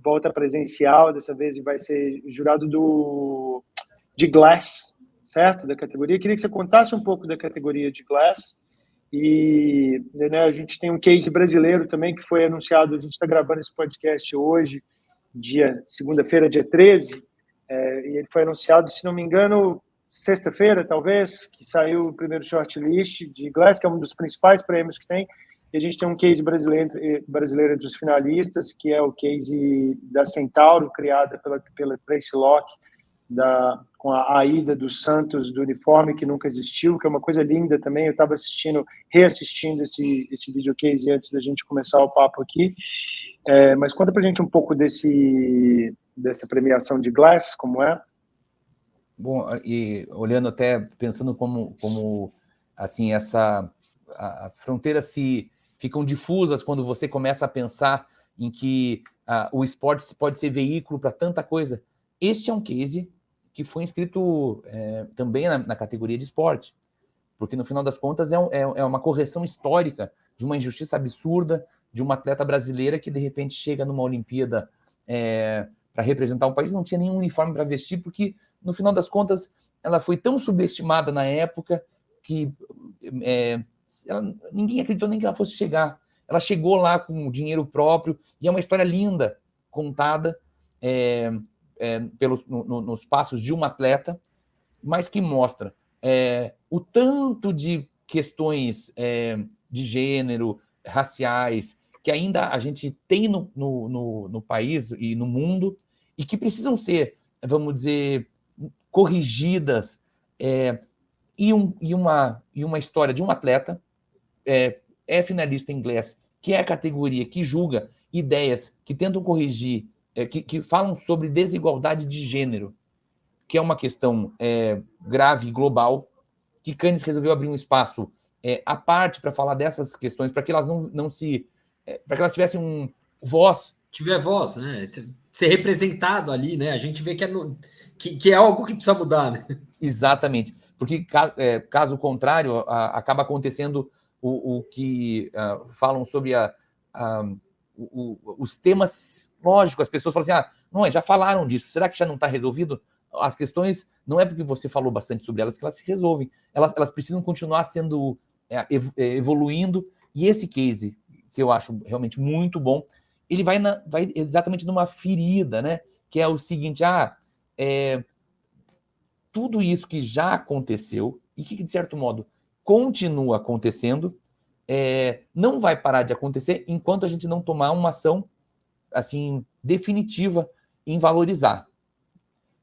Speaker 3: volta presencial, dessa vez e vai ser jurado de Glass, certo? Da categoria. Queria que você contasse um pouco da categoria de Glass. E, né, a gente tem um case brasileiro também que foi anunciado, a gente está gravando esse podcast hoje, segunda-feira, dia 13, e ele foi anunciado, se não me engano, sexta-feira, talvez, que saiu o primeiro shortlist de Glass, que é um dos principais prêmios que tem, e a gente tem um case brasileiro entre os finalistas, que é o case da Centauro, criada pela Tracy Locke, com a Aida dos Santos, do uniforme que nunca existiu, que é uma coisa linda também. Eu estava reassistindo esse videocase antes da gente começar o papo aqui. Mas conta pra gente um pouco dessa premiação de Glass, como é?
Speaker 2: Bom, e olhando até, pensando como assim, as fronteiras ficam difusas quando você começa a pensar em que o esporte pode ser veículo para tanta coisa. Este é um case que foi inscrito também na categoria de esporte, porque no final das contas é uma correção histórica de uma injustiça absurda de uma atleta brasileira que de repente chega numa Olimpíada para representar um país, não tinha nenhum uniforme para vestir, porque no final das contas ela foi tão subestimada na época que ninguém acreditou nem que ela fosse chegar. Ela chegou lá com dinheiro próprio, e é uma história linda, contada nos passos de uma atleta, mas que mostra o tanto de questões de gênero, raciais, que ainda a gente tem no país e no mundo, e que precisam ser, vamos dizer, corrigidas. E uma história de um atleta finalista em Glass, que é a categoria que julga ideias que tentam corrigir, que falam sobre desigualdade de gênero, que é uma questão grave e global, que Cannes resolveu abrir um espaço à parte para falar dessas questões, para que elas para que elas tivessem um voz.
Speaker 1: Tiver voz, né? Ser representado ali, né? A gente vê que é algo que precisa mudar, né?
Speaker 2: Exatamente. Porque, caso contrário, acaba acontecendo o que falam sobre os temas. Lógico, as pessoas falam assim, não, já falaram disso, será que já não está resolvido? As questões, não é porque você falou bastante sobre elas que elas se resolvem, elas precisam continuar sendo, evoluindo, e esse case, que eu acho realmente muito bom, ele vai exatamente numa ferida, né? Que é o seguinte, tudo isso que já aconteceu, e que, de certo modo, continua acontecendo, não vai parar de acontecer enquanto a gente não tomar uma ação assim, definitiva em valorizar.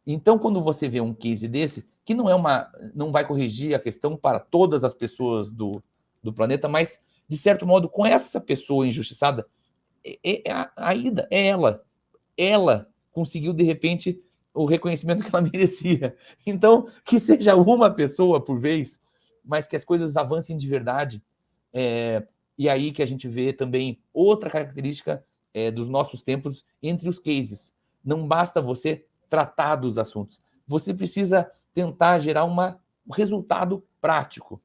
Speaker 2: Então, quando você vê um case desse, que não vai corrigir a questão para todas as pessoas do planeta, mas, de certo modo, com essa pessoa injustiçada, a Ida é ela conseguiu, de repente, o reconhecimento que ela merecia. Então, que seja uma pessoa por vez, mas que as coisas avancem de verdade. E aí que a gente vê também outra característica dos nossos tempos entre os cases. Não basta você tratar dos assuntos. Você precisa tentar gerar um resultado prático.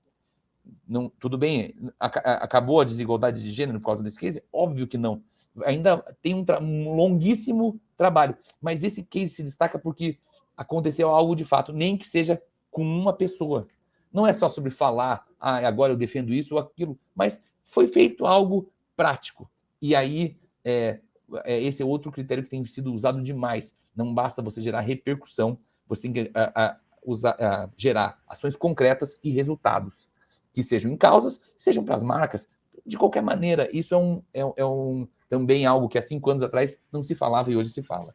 Speaker 2: Não, tudo bem, acabou a desigualdade de gênero por causa desse case? Óbvio que não. Ainda tem um longuíssimo trabalho, mas esse case se destaca porque aconteceu algo de fato, nem que seja com uma pessoa. Não é só sobre falar, agora eu defendo isso ou aquilo, mas foi feito algo prático. E aí, esse é outro critério que tem sido usado demais. Não basta você gerar repercussão, você tem que gerar ações concretas e resultados, que sejam em causas, sejam para as marcas. De qualquer maneira, isso é também algo que há 5 anos atrás não se falava e hoje se fala.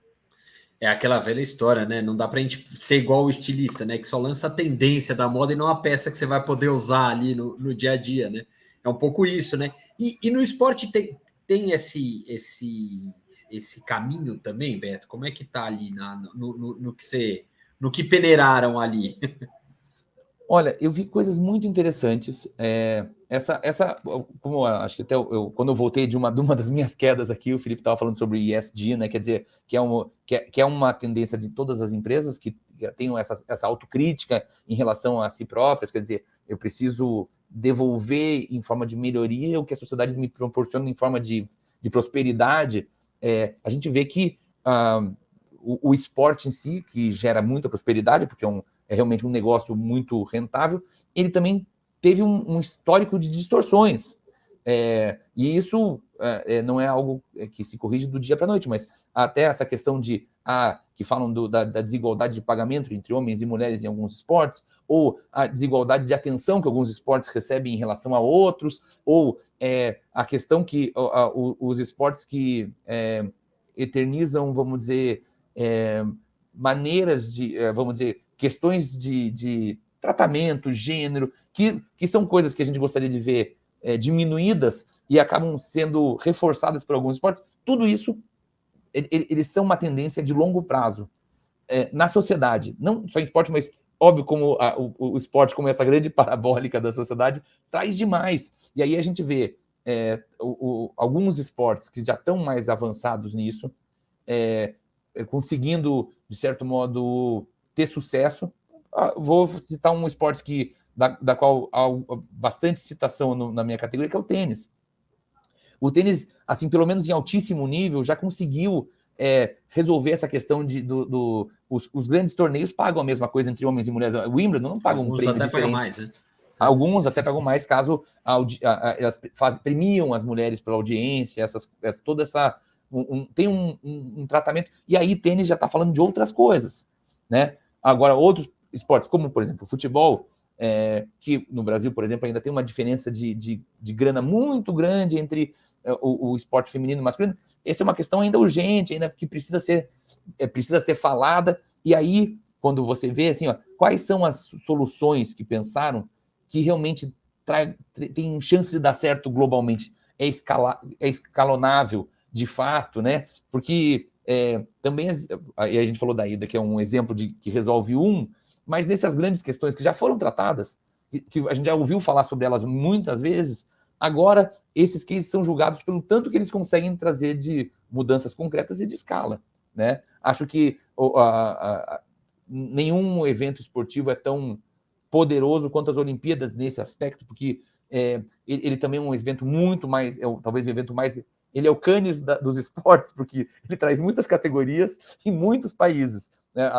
Speaker 1: É aquela velha história, né? Não dá pra gente ser igual o estilista, né? Que só lança a tendência da moda e não a peça que você vai poder usar ali no dia a dia, né? É um pouco isso, né? E no esporte tem esse caminho também, Beto? Como é que tá ali no que peneiraram ali?
Speaker 2: Olha, eu vi coisas muito interessantes. Como acho que até quando eu voltei de uma das minhas quedas aqui, o Felipe estava falando sobre ESG, né? Quer dizer, que é uma tendência de todas as empresas que tenham essa autocrítica em relação a si próprias, quer dizer, eu preciso devolver em forma de melhoria o que a sociedade me proporciona em forma de prosperidade. A gente vê que o esporte em si, que gera muita prosperidade, porque é realmente um negócio muito rentável, ele também teve um histórico de distorções. E isso não é algo que se corrige do dia para a noite, mas até essa questão que falam da desigualdade de pagamento entre homens e mulheres em alguns esportes, ou a desigualdade de atenção que alguns esportes recebem em relação a outros, ou a questão que os esportes que eternizam, vamos dizer, maneiras de, vamos dizer, questões de tratamento, gênero, que são coisas que a gente gostaria de ver diminuídas e acabam sendo reforçadas por alguns esportes. Tudo isso, eles são uma tendência de longo prazo na sociedade, não só em esporte, mas óbvio como o esporte, como essa grande parabólica da sociedade, traz demais. E aí a gente vê alguns esportes que já estão mais avançados nisso, conseguindo, de certo modo, ter sucesso. Vou citar um esporte da qual há bastante citação na minha categoria, que é o tênis. O tênis, assim, pelo menos em altíssimo nível, já conseguiu resolver essa questão os grandes torneios pagam a mesma coisa entre homens e mulheres. O Wimbledon não paga um prêmio diferente. Pagam mais, né? Alguns até pagam mais, caso elas premiam as mulheres pela audiência, toda essa... tem um tratamento... E aí tênis já está falando de outras coisas, né? Agora, outros esportes, como, por exemplo, o futebol, que no Brasil, por exemplo, ainda tem uma diferença de grana muito grande entre o esporte feminino e masculino. Essa é uma questão ainda urgente, ainda que precisa ser falada. E aí, quando você vê assim, quais são as soluções que pensaram que realmente tem chance de dar certo globalmente, é escalonável de fato, né? Porque também, aí a gente falou da Ida, que é um exemplo que resolve mas nessas grandes questões que já foram tratadas, que a gente já ouviu falar sobre elas muitas vezes, agora esses cases são julgados pelo tanto que eles conseguem trazer de mudanças concretas e de escala, né? Acho que nenhum evento esportivo é tão poderoso quanto as Olimpíadas nesse aspecto, porque ele também é um evento muito mais, talvez o evento mais... Ele é o Cannes dos esportes, porque ele traz muitas categorias em muitos países. Né?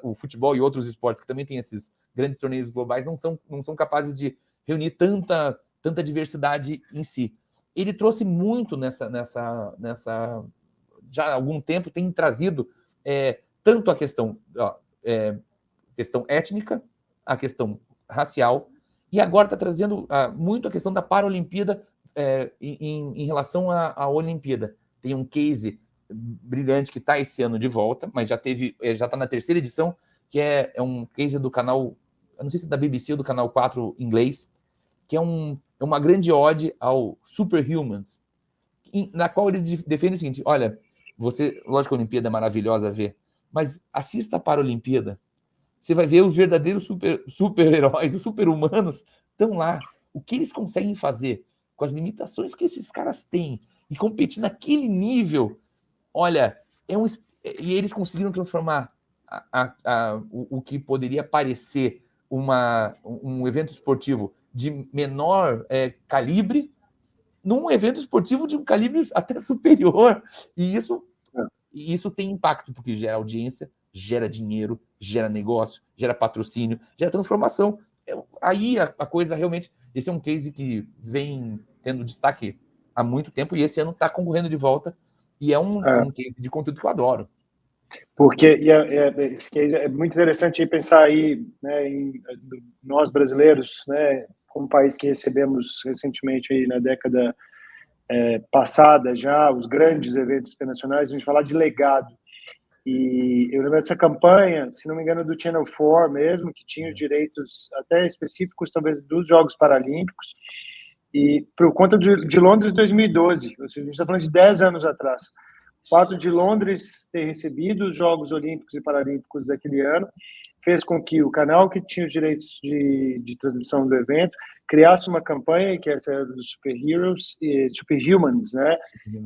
Speaker 2: O futebol e outros esportes que também têm esses grandes torneios globais não são capazes de reunir tanta diversidade em si. Ele trouxe muito já há algum tempo, tem trazido tanto a questão étnica, a questão racial, e agora está trazendo muito a questão da Paralimpíada em relação à Olimpíada. Tem um case brilhante que está esse ano de volta, mas já está na terceira edição, que é um case do canal, eu não sei se é da BBC ou do canal 4 inglês, que é uma grande ode ao Superhumans, na qual eles defendem o seguinte: olha, lógico que a Olimpíada é maravilhosa a ver, mas assista para a Olimpíada, você vai ver os verdadeiros super-heróis, os super-humanos estão lá. O que eles conseguem fazer com as limitações que esses caras têm e competir naquele nível, olha, e eles conseguiram transformar o que poderia parecer um evento esportivo de menor calibre num evento esportivo de um calibre até superior. E isso tem impacto, porque gera audiência, gera dinheiro, gera negócio, gera patrocínio, gera transformação. Aí a coisa realmente... Esse é um case que vem tendo destaque há muito tempo e esse ano está concorrendo de volta, e é um case de conteúdo que eu adoro.
Speaker 3: Porque esse case é muito interessante pensar aí, né, em nós brasileiros, né, como país que recebemos recentemente aí na década passada já os grandes eventos internacionais, a gente falar de legado. E eu lembro dessa campanha, se não me engano, do Channel 4 mesmo, que tinha os direitos até específicos, talvez, dos Jogos Paralímpicos, e por conta de Londres 2012, ou seja, a gente está falando de 10 anos atrás. O fato de Londres ter recebido os Jogos Olímpicos e Paralímpicos daquele ano fez com que o canal que tinha os direitos de transmissão do evento criasse uma campanha, que essa era dos Superheroes e Superhumans, né?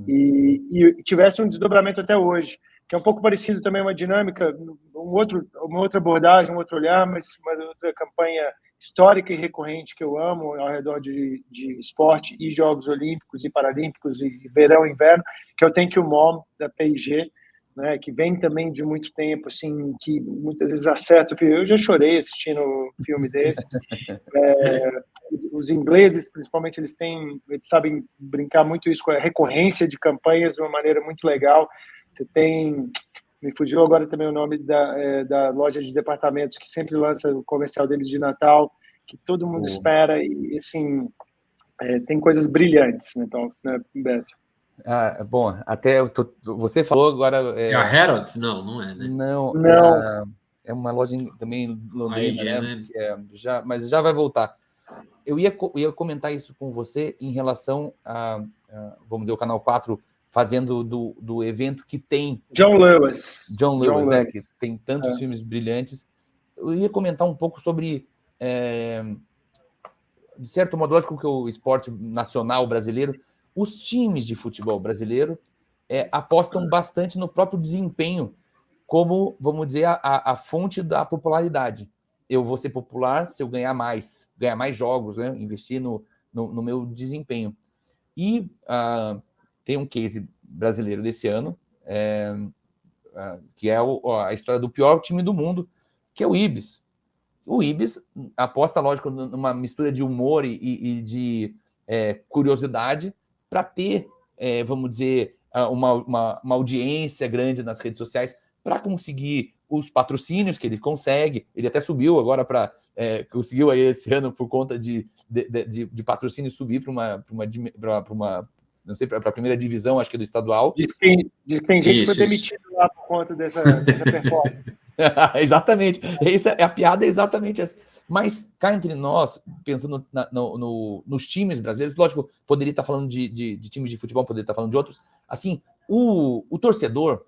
Speaker 3: E tivesse um desdobramento até hoje. que é um pouco parecido também, uma dinâmica, uma outra abordagem, um outro olhar, mas uma outra campanha histórica e recorrente que eu amo ao redor de esporte e Jogos Olímpicos e Paralímpicos e verão e inverno, que é o Thank You Mom, da P&G, né, que vem também de muito tempo, assim, que muitas vezes acerta. Eu já chorei assistindo um filme desses. Os ingleses, principalmente, eles sabem brincar muito isso com a recorrência de campanhas de uma maneira muito legal. Você tem, me fugiu agora também o nome da loja de departamentos que sempre lança o comercial deles de Natal, que todo mundo espera e, assim, tem coisas brilhantes, né, então, né, Beto?
Speaker 2: Bom, até você falou agora...
Speaker 1: É a Harrods? Não é, né?
Speaker 2: Não. É uma loja também londrina, né? Mas já vai voltar. Eu ia comentar isso com você em relação a vamos dizer, o Canal 4 fazendo do evento que tem...
Speaker 3: John Lewis,
Speaker 2: que tem tantos filmes brilhantes. Eu ia comentar um pouco sobre... de certo modo, lógico que o esporte nacional brasileiro, os times de futebol brasileiro apostam bastante no próprio desempenho como, vamos dizer, a fonte da popularidade. Eu vou ser popular se eu ganhar mais jogos, né? Investir no meu desempenho. E tem um case brasileiro desse ano, que é a história do pior time do mundo, que é o Ibis. O Ibis aposta, lógico, numa mistura de humor e de curiosidade para ter, vamos dizer, uma audiência grande nas redes sociais, para conseguir os patrocínios que ele consegue. Ele até subiu agora conseguiu aí esse ano por conta de patrocínio subir para uma não sei, para a primeira divisão, acho que é do estadual.
Speaker 3: Diz que tem gente que foi demitido lá por conta dessa performance.
Speaker 2: Exatamente. A piada é exatamente essa. Mas cá entre nós, pensando nos times brasileiros, lógico, poderia estar falando de times de futebol, poderia estar falando de outros. Assim, o torcedor,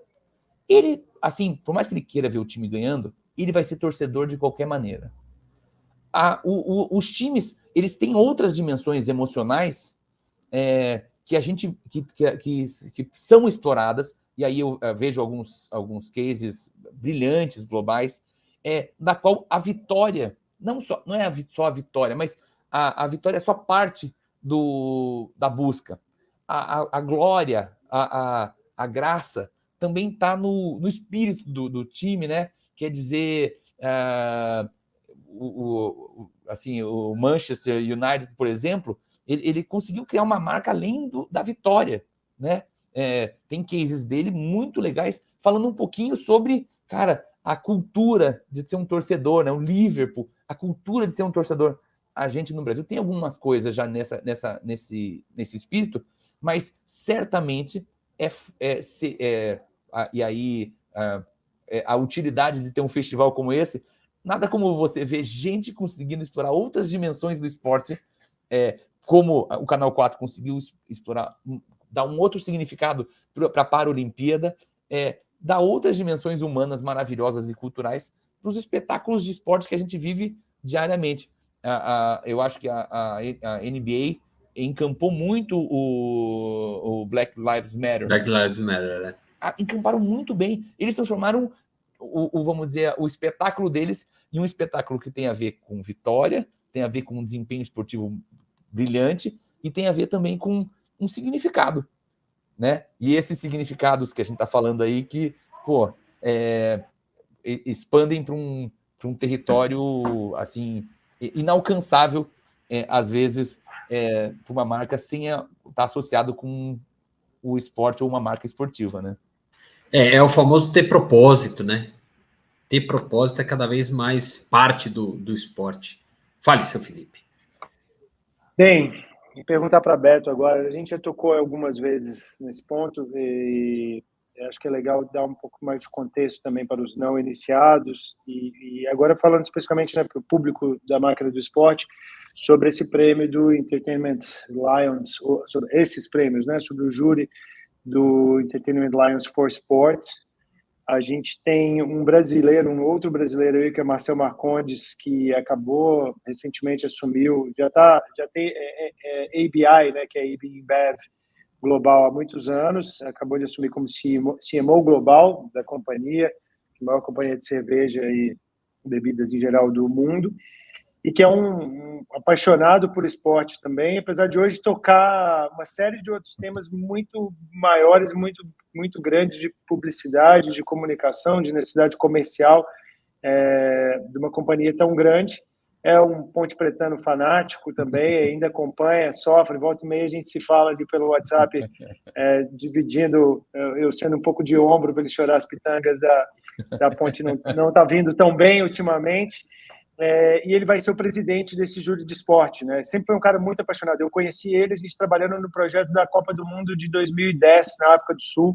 Speaker 2: ele, assim, por mais que ele queira ver o time ganhando, ele vai ser torcedor de qualquer maneira. Os times, eles têm outras dimensões emocionais que são exploradas, e aí eu vejo alguns cases brilhantes, globais, da qual a vitória, não é só a vitória, mas a vitória é só parte da busca. A glória, a graça, também está no espírito do time, né? Quer dizer, o Manchester United, por exemplo, ele conseguiu criar uma marca além da vitória, né? Tem cases dele muito legais, falando um pouquinho sobre, cara, a cultura de ser um torcedor, né? O Liverpool, a cultura de ser um torcedor. A gente no Brasil tem algumas coisas já nesse espírito, mas certamente e aí a utilidade de ter um festival como esse, nada como você ver gente conseguindo explorar outras dimensões do esporte, como o Canal 4 conseguiu explorar, dar um outro significado para a Paralimpíada, dar outras dimensões humanas maravilhosas e culturais para os espetáculos de esporte que a gente vive diariamente. Eu acho que a NBA encampou muito o Black Lives Matter.
Speaker 1: Black Lives Matter, né?
Speaker 2: Encamparam muito bem. Eles transformaram vamos dizer, o espetáculo deles em um espetáculo que tem a ver com vitória, tem a ver com um desempenho esportivo brilhante e tem a ver também com um significado, né? E esses significados que a gente está falando aí que, expandem para um território assim inalcançável, às vezes, para uma marca sem estar associado com o esporte ou uma marca esportiva, né?
Speaker 1: É o famoso ter propósito, né? Ter propósito é cada vez mais parte do esporte. Fale, seu Felipe.
Speaker 3: Bem, vou perguntar para Beto agora. A gente já tocou algumas vezes nesse ponto e acho que é legal dar um pouco mais de contexto também para os não iniciados. E agora falando especificamente, né, para o público da máquina do esporte, sobre esse prêmio do Entertainment Lions, sobre esses prêmios, né, sobre o júri do Entertainment Lions for Sports. A gente tem um outro brasileiro aí, que é Marcel Marcondes, que acabou, recentemente assumiu, já tem ABI, né, que é AB InBev, global há muitos anos, acabou de assumir como CMO global da companhia, a maior companhia de cerveja e bebidas em geral do mundo, e que é um apaixonado por esporte também, apesar de hoje tocar uma série de outros temas muito maiores, muito grandes de publicidade, de comunicação, de necessidade comercial, de uma companhia tão grande. É um Ponte Pretano fanático também, ainda acompanha, sofre, volta e meia a gente se fala ali pelo WhatsApp, dividindo, eu sendo um pouco de ombro para ele chorar as pitangas da Ponte, não está vindo tão bem ultimamente, e ele vai ser o presidente desse júri de esporte, né? Sempre foi um cara muito apaixonado. Eu conheci ele, a gente trabalhando no projeto da Copa do Mundo de 2010 na África do Sul.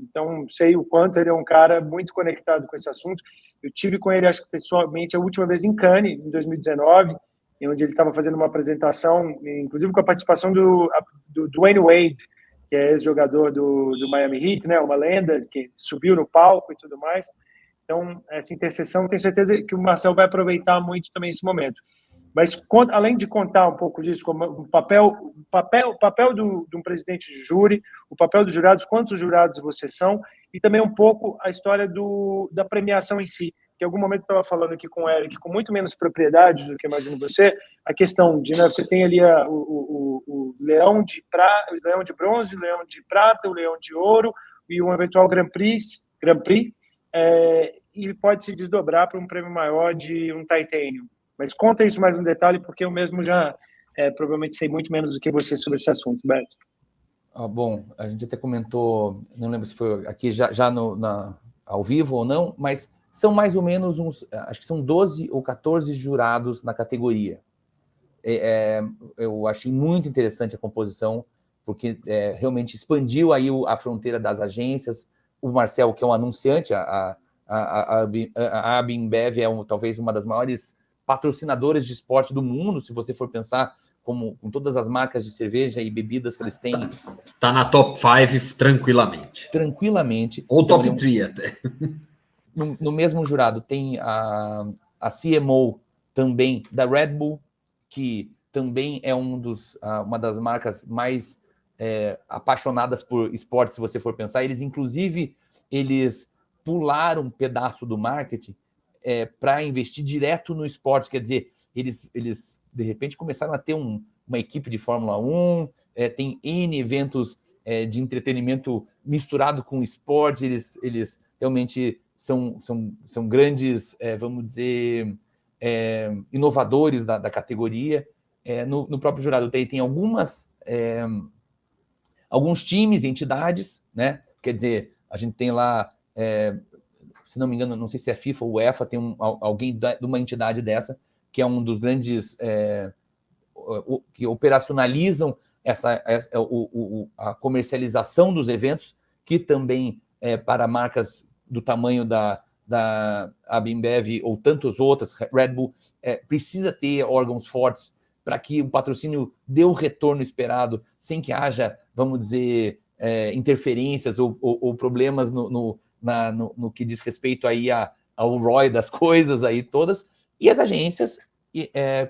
Speaker 3: Então, sei o quanto ele é um cara muito conectado com esse assunto. Eu tive com ele, acho que pessoalmente, a última vez em Cannes, em 2019, onde ele estava fazendo uma apresentação, inclusive com a participação do Dwayne Wade, que é ex-jogador do Miami Heat, né? Uma lenda que subiu no palco e tudo mais. Então, essa interseção, tenho certeza que o Marcel vai aproveitar muito também esse momento. Mas, além de contar um pouco disso, como o papel de um presidente de júri, o papel dos jurados, quantos jurados vocês são, e também um pouco a história da premiação em si. Que em algum momento eu estava falando aqui com o Eric, com muito menos propriedade do que imagino você, a questão de, né, você tem ali o leão de bronze, o leão de prata, o leão de ouro e um eventual Grand Prix, e pode se desdobrar para um prêmio maior de um Titanium. Mas conta isso mais um detalhe, porque eu mesmo já provavelmente sei muito menos do que você sobre esse assunto, Beto.
Speaker 2: Bom, a gente até comentou, não lembro se foi aqui já ao vivo ou não, mas são mais ou menos acho que são 12 ou 14 jurados na categoria. Eu achei muito interessante a composição, porque realmente expandiu aí a fronteira das agências. O Marcel, que é um anunciante, a Abimbev talvez uma das maiores patrocinadoras de esporte do mundo, se você for pensar com todas as marcas de cerveja e bebidas que eles têm.
Speaker 1: Tá na top 5 tranquilamente.
Speaker 2: Tranquilamente.
Speaker 1: Ou então, top 3 até.
Speaker 2: No mesmo jurado tem a CMO também da Red Bull, que também é uma das marcas mais apaixonadas por esporte, se você for pensar. Inclusive, eles pularam um pedaço do marketing para investir direto no esporte. Quer dizer, eles de repente começaram a ter uma equipe de Fórmula 1, tem N eventos de entretenimento misturado com esporte. Eles realmente são grandes, vamos dizer, inovadores da categoria. No próprio jurado tem alguns times e entidades, né? Quer dizer, a gente tem lá, se não me engano, não sei se é FIFA ou UEFA, tem alguém de uma entidade dessa, que é um dos grandes que operacionalizam a comercialização dos eventos, que também para marcas do tamanho da Abimbev ou tantas outras, Red Bull, precisa ter órgãos fortes para que o patrocínio dê o retorno esperado, sem que haja, vamos dizer, interferências ou problemas no que diz respeito aí ao ROI das coisas aí todas, e as agências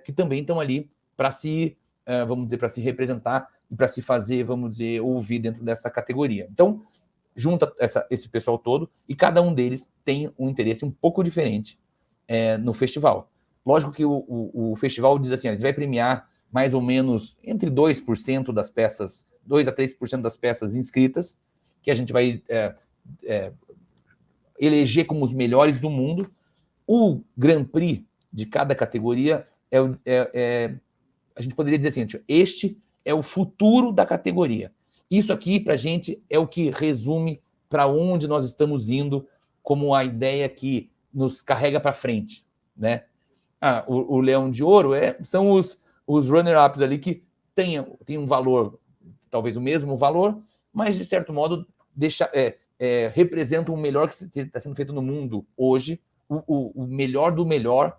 Speaker 2: que também estão ali para vamos dizer, para se representar e para se fazer, vamos dizer, ouvir dentro dessa categoria. Então, junta esse pessoal todo, e cada um deles tem um interesse um pouco diferente no festival. Lógico que o festival diz assim, a gente vai premiar mais ou menos entre 2% das peças, 2 a 3% das peças inscritas, que a gente vai eleger como os melhores do mundo. O Grand Prix de cada categoria a gente poderia dizer assim, este é o futuro da categoria. Isso aqui, para a gente, é o que resume para onde nós estamos indo, como a ideia que nos carrega para frente, né? O Leão de Ouro são os runner-ups ali que tem um valor, talvez o mesmo valor, mas, de certo modo, representam o melhor que está sendo feito no mundo hoje, o melhor do melhor,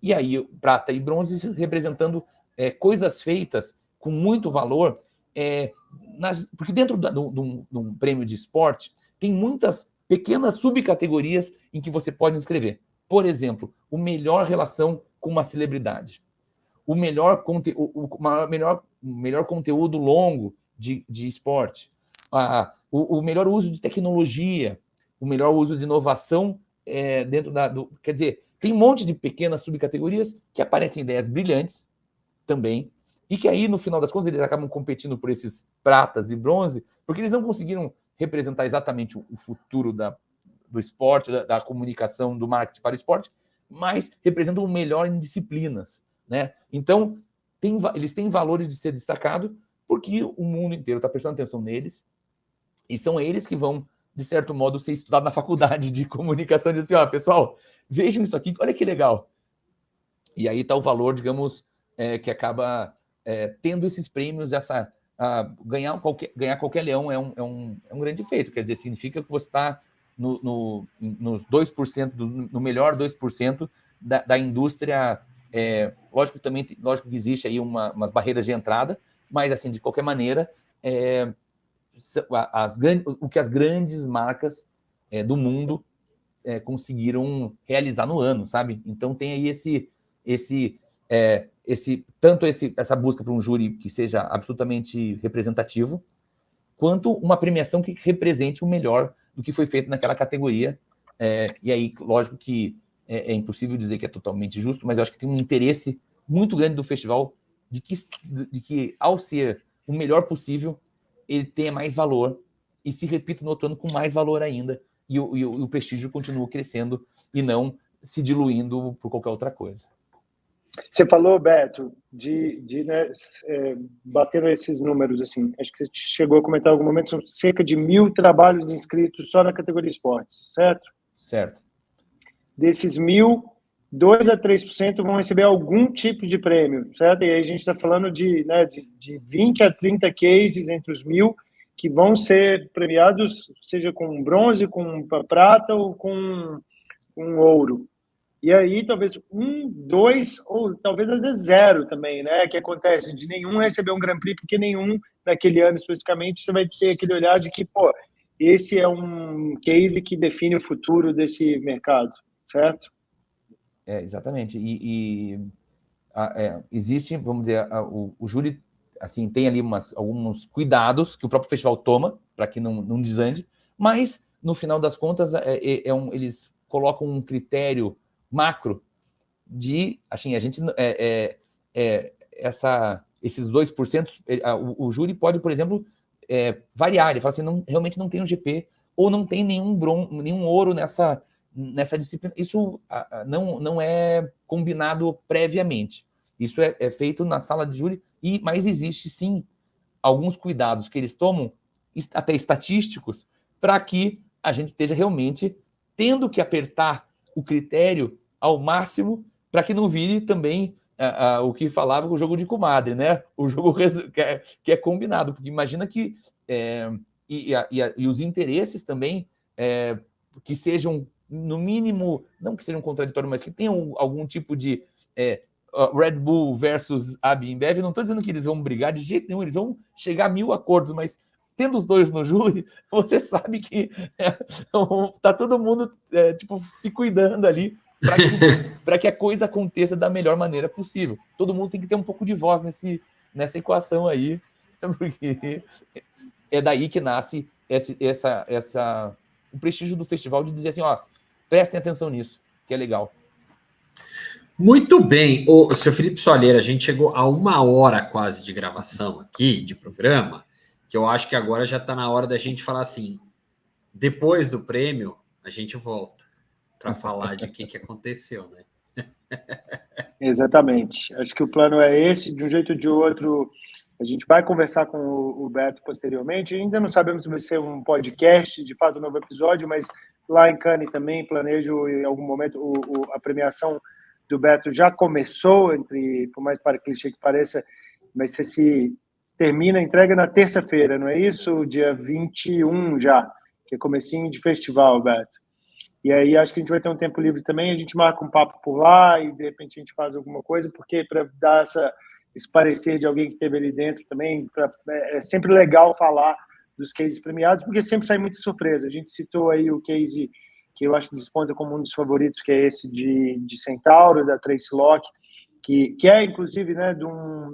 Speaker 2: e aí prata e bronze representando coisas feitas com muito valor, porque dentro de um prêmio de esporte tem muitas pequenas subcategorias em que você pode inscrever. Por exemplo, o melhor relação com uma celebridade, o melhor conteúdo longo de esporte, o melhor uso de tecnologia, o melhor uso de inovação dentro quer dizer, tem um monte de pequenas subcategorias que aparecem ideias brilhantes também, e que aí, no final das contas, eles acabam competindo por esses pratas e bronze, porque eles não conseguiram representar exatamente o futuro do esporte, da comunicação, do marketing para o esporte, mas representam o melhor em disciplinas, né? Então, eles têm valores de ser destacado, porque o mundo inteiro está prestando atenção neles, e são eles que vão, de certo modo, ser estudados na faculdade de comunicação, e dizer assim, pessoal, vejam isso aqui, olha que legal. E aí está o valor, digamos, que acaba tendo esses prêmios, ganhar qualquer leão é um grande feito, quer dizer, significa que você está nos 2%, no melhor 2% da indústria. Lógico que existe aí umas barreiras de entrada, mas, assim, de qualquer maneira, o que as grandes marcas do mundo conseguiram realizar no ano, sabe? Então tem aí essa busca por um júri que seja absolutamente representativo, quanto uma premiação que represente o melhor do que foi feito naquela categoria. E aí, lógico que é impossível dizer que é totalmente justo, mas eu acho que tem um interesse muito grande do festival de que ao ser o melhor possível, ele tenha mais valor e se repita no outro ano com mais valor ainda, e o prestígio continua crescendo e não se diluindo por qualquer outra coisa.
Speaker 3: Você falou, Beto, né, batendo esses números, assim, acho que você chegou a comentar em algum momento, são cerca de 1.000 trabalhos inscritos só na categoria esportes, certo?
Speaker 2: Certo.
Speaker 3: Desses 1.000, 2 a 3% vão receber algum tipo de prêmio, certo? E aí a gente está falando de 20 a 30 cases entre os 1.000 que vão ser premiados, seja com bronze, com prata ou com ouro. E aí, talvez 1, 2, ou talvez às vezes 0 também, né? Que acontece de nenhum receber um Grand Prix, porque nenhum, naquele ano especificamente, você vai ter aquele olhar de que, esse é um case que define o futuro desse mercado, certo?
Speaker 2: Exatamente. Existe, vamos dizer, o júri, assim, tem ali alguns cuidados que o próprio festival toma para que não desande, mas, no final das contas, eles colocam um critério macro de, assim, a gente esses 2%, o júri pode, por exemplo, variar, ele fala assim, realmente não tem um GP, ou não tem nenhum ouro nessa disciplina. Isso não é combinado previamente, isso é feito na sala de júri, mas existe sim alguns cuidados que eles tomam, até estatísticos, para que a gente esteja realmente tendo que apertar o critério ao máximo, para que não vire também o que falava com o jogo de comadre, né? O jogo que é combinado, porque imagina que e os interesses também que sejam, no mínimo, não que sejam contraditórios, mas que tenham algum tipo de Red Bull versus AB InBev, não estou dizendo que eles vão brigar de jeito nenhum, eles vão chegar a 1.000 acordos, mas tendo os dois no júri, você sabe que tá todo mundo se cuidando ali para que a coisa aconteça da melhor maneira possível. Todo mundo tem que ter um pouco de voz nessa equação aí, porque é daí que nasce o prestígio do festival de dizer assim, prestem atenção nisso, que é legal.
Speaker 1: Muito bem. Seu Felipe Soalheiro, a gente chegou a 1 hora quase de gravação aqui, de programa, que eu acho que agora já está na hora da gente falar assim, depois do prêmio, a gente volta para falar de o que aconteceu, né?
Speaker 3: Exatamente. Acho que o plano é esse, de um jeito ou de outro, a gente vai conversar com o Beto posteriormente, ainda não sabemos se vai ser um podcast, de fato, um novo episódio, mas lá em Cannes também planejo em algum momento a premiação do Beto já começou, por mais para clichê que pareça, mas se termina a entrega na terça-feira, não é isso? Dia 21 já, que é comecinho de festival, Beto. E aí acho que a gente vai ter um tempo livre também, a gente marca um papo por lá e de repente a gente faz alguma coisa, porque para dar esse parecer de alguém que esteve ali dentro também, é sempre legal falar dos cases premiados, porque sempre sai muita surpresa. A gente citou aí o case que eu acho que desponta como um dos favoritos, que é esse de Centauro, da Tracy Locke, que é, inclusive, né,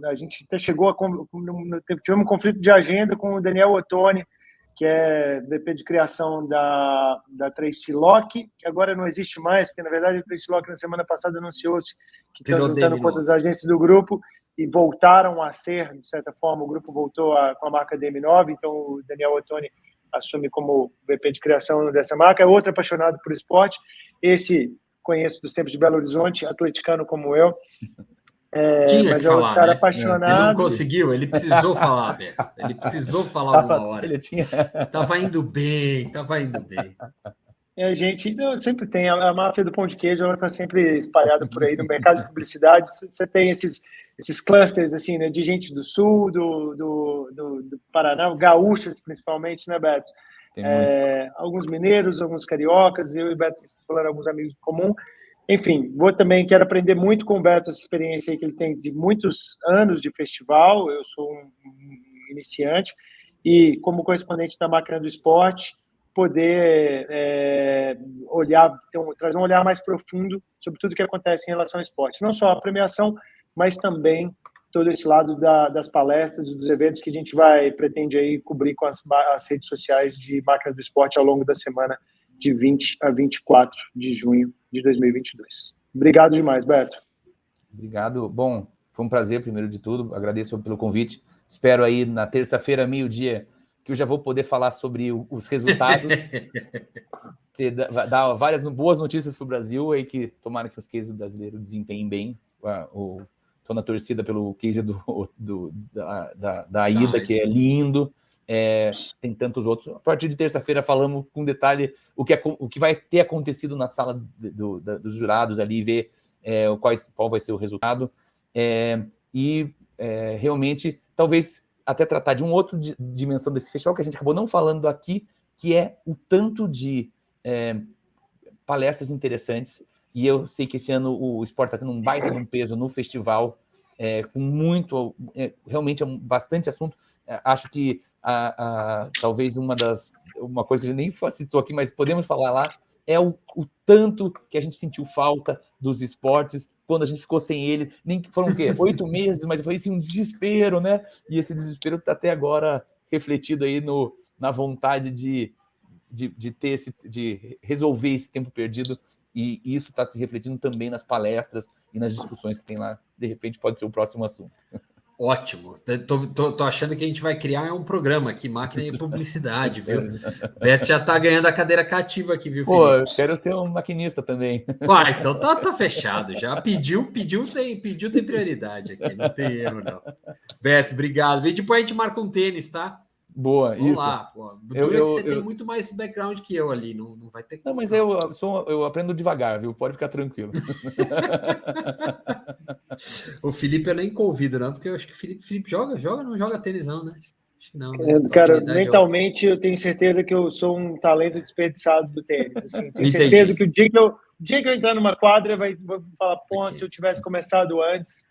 Speaker 3: a gente até chegou tivemos um conflito de agenda com o Daniel Ottoni, que é VP de criação da Tracy Locke, que agora não existe mais, porque, na verdade, a Tracy Locke, na semana passada, anunciou-se que estão juntando com outras agências do grupo e voltaram a ser, de certa forma, o grupo voltou com a marca DM9, então o Daniel Ottoni assume como VP de criação dessa marca. É outro apaixonado por esporte. Esse conheço dos tempos de Belo Horizonte, atleticano como eu.
Speaker 1: Tinha
Speaker 3: mas
Speaker 1: que falar,
Speaker 3: um cara, né?
Speaker 1: Apaixonado. Ele não conseguiu, ele precisou falar, Beto. Ele precisou falar uma hora.
Speaker 2: Ele tinha...
Speaker 1: Tava indo bem.
Speaker 3: A gente sempre tem a máfia do pão de queijo, ela está sempre espalhada por aí no mercado de publicidade. Você tem esses clusters assim, né, de gente do sul, do Paraná, gaúchos principalmente, né, Beto? Alguns mineiros, alguns cariocas, eu e o Beto falando alguns amigos em comum. Enfim, quero aprender muito com o Beto, essa experiência aí que ele tem de muitos anos de festival. Eu sou um iniciante e, como correspondente da Máquina do Esporte, poder trazer um olhar mais profundo sobre tudo que acontece em relação ao esporte. Não só a premiação, mas também todo esse lado das palestras, dos eventos que a gente pretende aí cobrir com as redes sociais de Máquina do Esporte ao longo da semana de 20 a 24 de junho de 2022. Obrigado demais, Beto.
Speaker 2: Obrigado. Bom, foi um prazer, primeiro de tudo. Agradeço pelo convite. Espero aí na terça-feira, meio-dia, que eu já vou poder falar sobre os resultados. Dar várias boas notícias para o Brasil, aí que tomara que os cases brasileiros desempenhem bem. Estou na torcida pelo case da ida, que é lindo. Tem tantos outros. A partir de terça-feira falamos com detalhe o que vai ter acontecido na sala dos jurados ali, ver qual vai ser o resultado. Realmente, talvez até tratar de uma outra dimensão desse festival que a gente acabou não falando aqui, que é o tanto de palestras interessantes. E eu sei que esse ano o esporte está tendo um baita de um peso no festival, com muito, realmente bastante assunto. Acho que talvez uma coisa que a gente nem citou aqui, mas podemos falar lá, é o tanto que a gente sentiu falta dos esportes quando a gente ficou sem ele. Nem foram o quê? 8 meses, mas foi assim, um desespero, né? E esse desespero está até agora refletido aí na vontade de resolver esse tempo perdido. E isso está se refletindo também nas palestras e nas discussões que tem lá. De repente pode ser o próximo assunto.
Speaker 1: Ótimo. Tô achando que a gente vai criar um programa aqui, Máquina e Publicidade, viu? Beto já tá ganhando a cadeira cativa aqui, viu, Felipe?
Speaker 2: Pô, eu quero ser um maquinista também.
Speaker 1: Então tá fechado já. Pediu, tem prioridade aqui, não tem erro, não. Beto, obrigado. E depois a gente marca um tênis, tá?
Speaker 2: Boa,
Speaker 1: Vamos
Speaker 2: isso.
Speaker 1: lá. Pô. Você tem muito mais background que eu ali, não vai ter...
Speaker 2: Não, mas eu aprendo devagar, viu? Pode ficar tranquilo.
Speaker 1: O Felipe eu nem convido, não, porque eu acho que o Felipe joga, não joga tênis, não, né? Acho que não. Né?
Speaker 3: Cara, mentalmente eu tenho certeza que eu sou um talento desperdiçado do tênis. Assim. Tenho certeza que o dia que eu entrar numa quadra, vou falar, pô, se eu tivesse começado antes,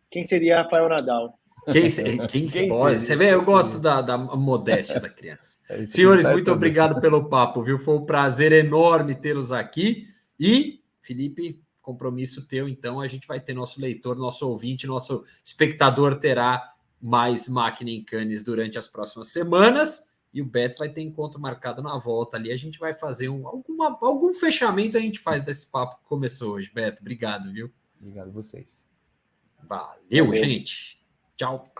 Speaker 3: quem seria Rafael Nadal?
Speaker 1: Quem pode? Você vê, eu gosto da modéstia da criança. Senhores, muito obrigado pelo papo, viu? Foi um prazer enorme tê-los aqui. E, Felipe, compromisso teu, então a gente vai ter nosso leitor, nosso ouvinte, nosso espectador terá mais Máquina em Cannes durante as próximas semanas. E o Beto vai ter encontro marcado na volta ali. A gente vai fazer algum fechamento, a gente faz desse papo que começou hoje. Beto, obrigado, viu?
Speaker 2: Obrigado a vocês.
Speaker 1: Valeu, gente. Tchau.